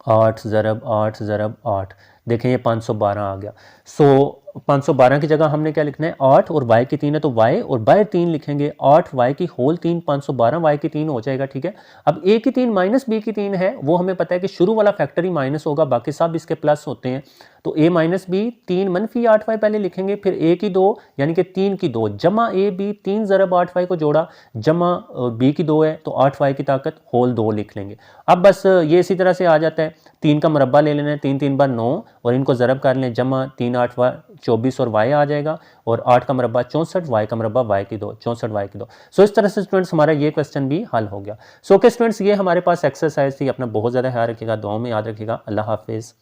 8 ज़रब 8 ज़रब 8, देखें ये 512 आ गया। सो 512 की जगह हमने क्या लिखना है, 8 और y की 3 है, तो y और बाहर 3 लिखेंगे, 8 y की होल 3 512 y की 3 हो जाएगा, ठीक है। अब a की 3 माइनस b की 3 है, वो हमें पता है कि शुरू वाला फैक्टर ही माइनस होगा, बाकी सब इसके प्लस होते हैं, तो a माइनस बी 3 मनफी 8y पहले लिखेंगे, फिर a की 2 यानी कि 3 की 2 जमा a b 3 ज़रब 8y को जोड़ा, जमा b की 2 है, तो 8y की ताकत होल 2 लिख लेंगे। अब बस ये इसी तरह से आ जाता है, 3 का मुरब्बा ले लेना है, 3 3 बार 9, और इनको ज़रब कर लें, जमा 3 8 24 और y आ जाएगा, और 8 का मुरब्बा 64, y का मुरब्बा y की 2 64 y की 2। सो इस तरह से स्टूडेंट्स हमारा ये क्वेश्चन भी हल हो गया। सो ओके स्टूडेंट्स, ये हमारे पास एक्सरसाइज थी, अपना बहुत ज़्यादा ख्याल रखिएगा, दुआओं में याद रखिएगा, अल्लाह हाफिज़।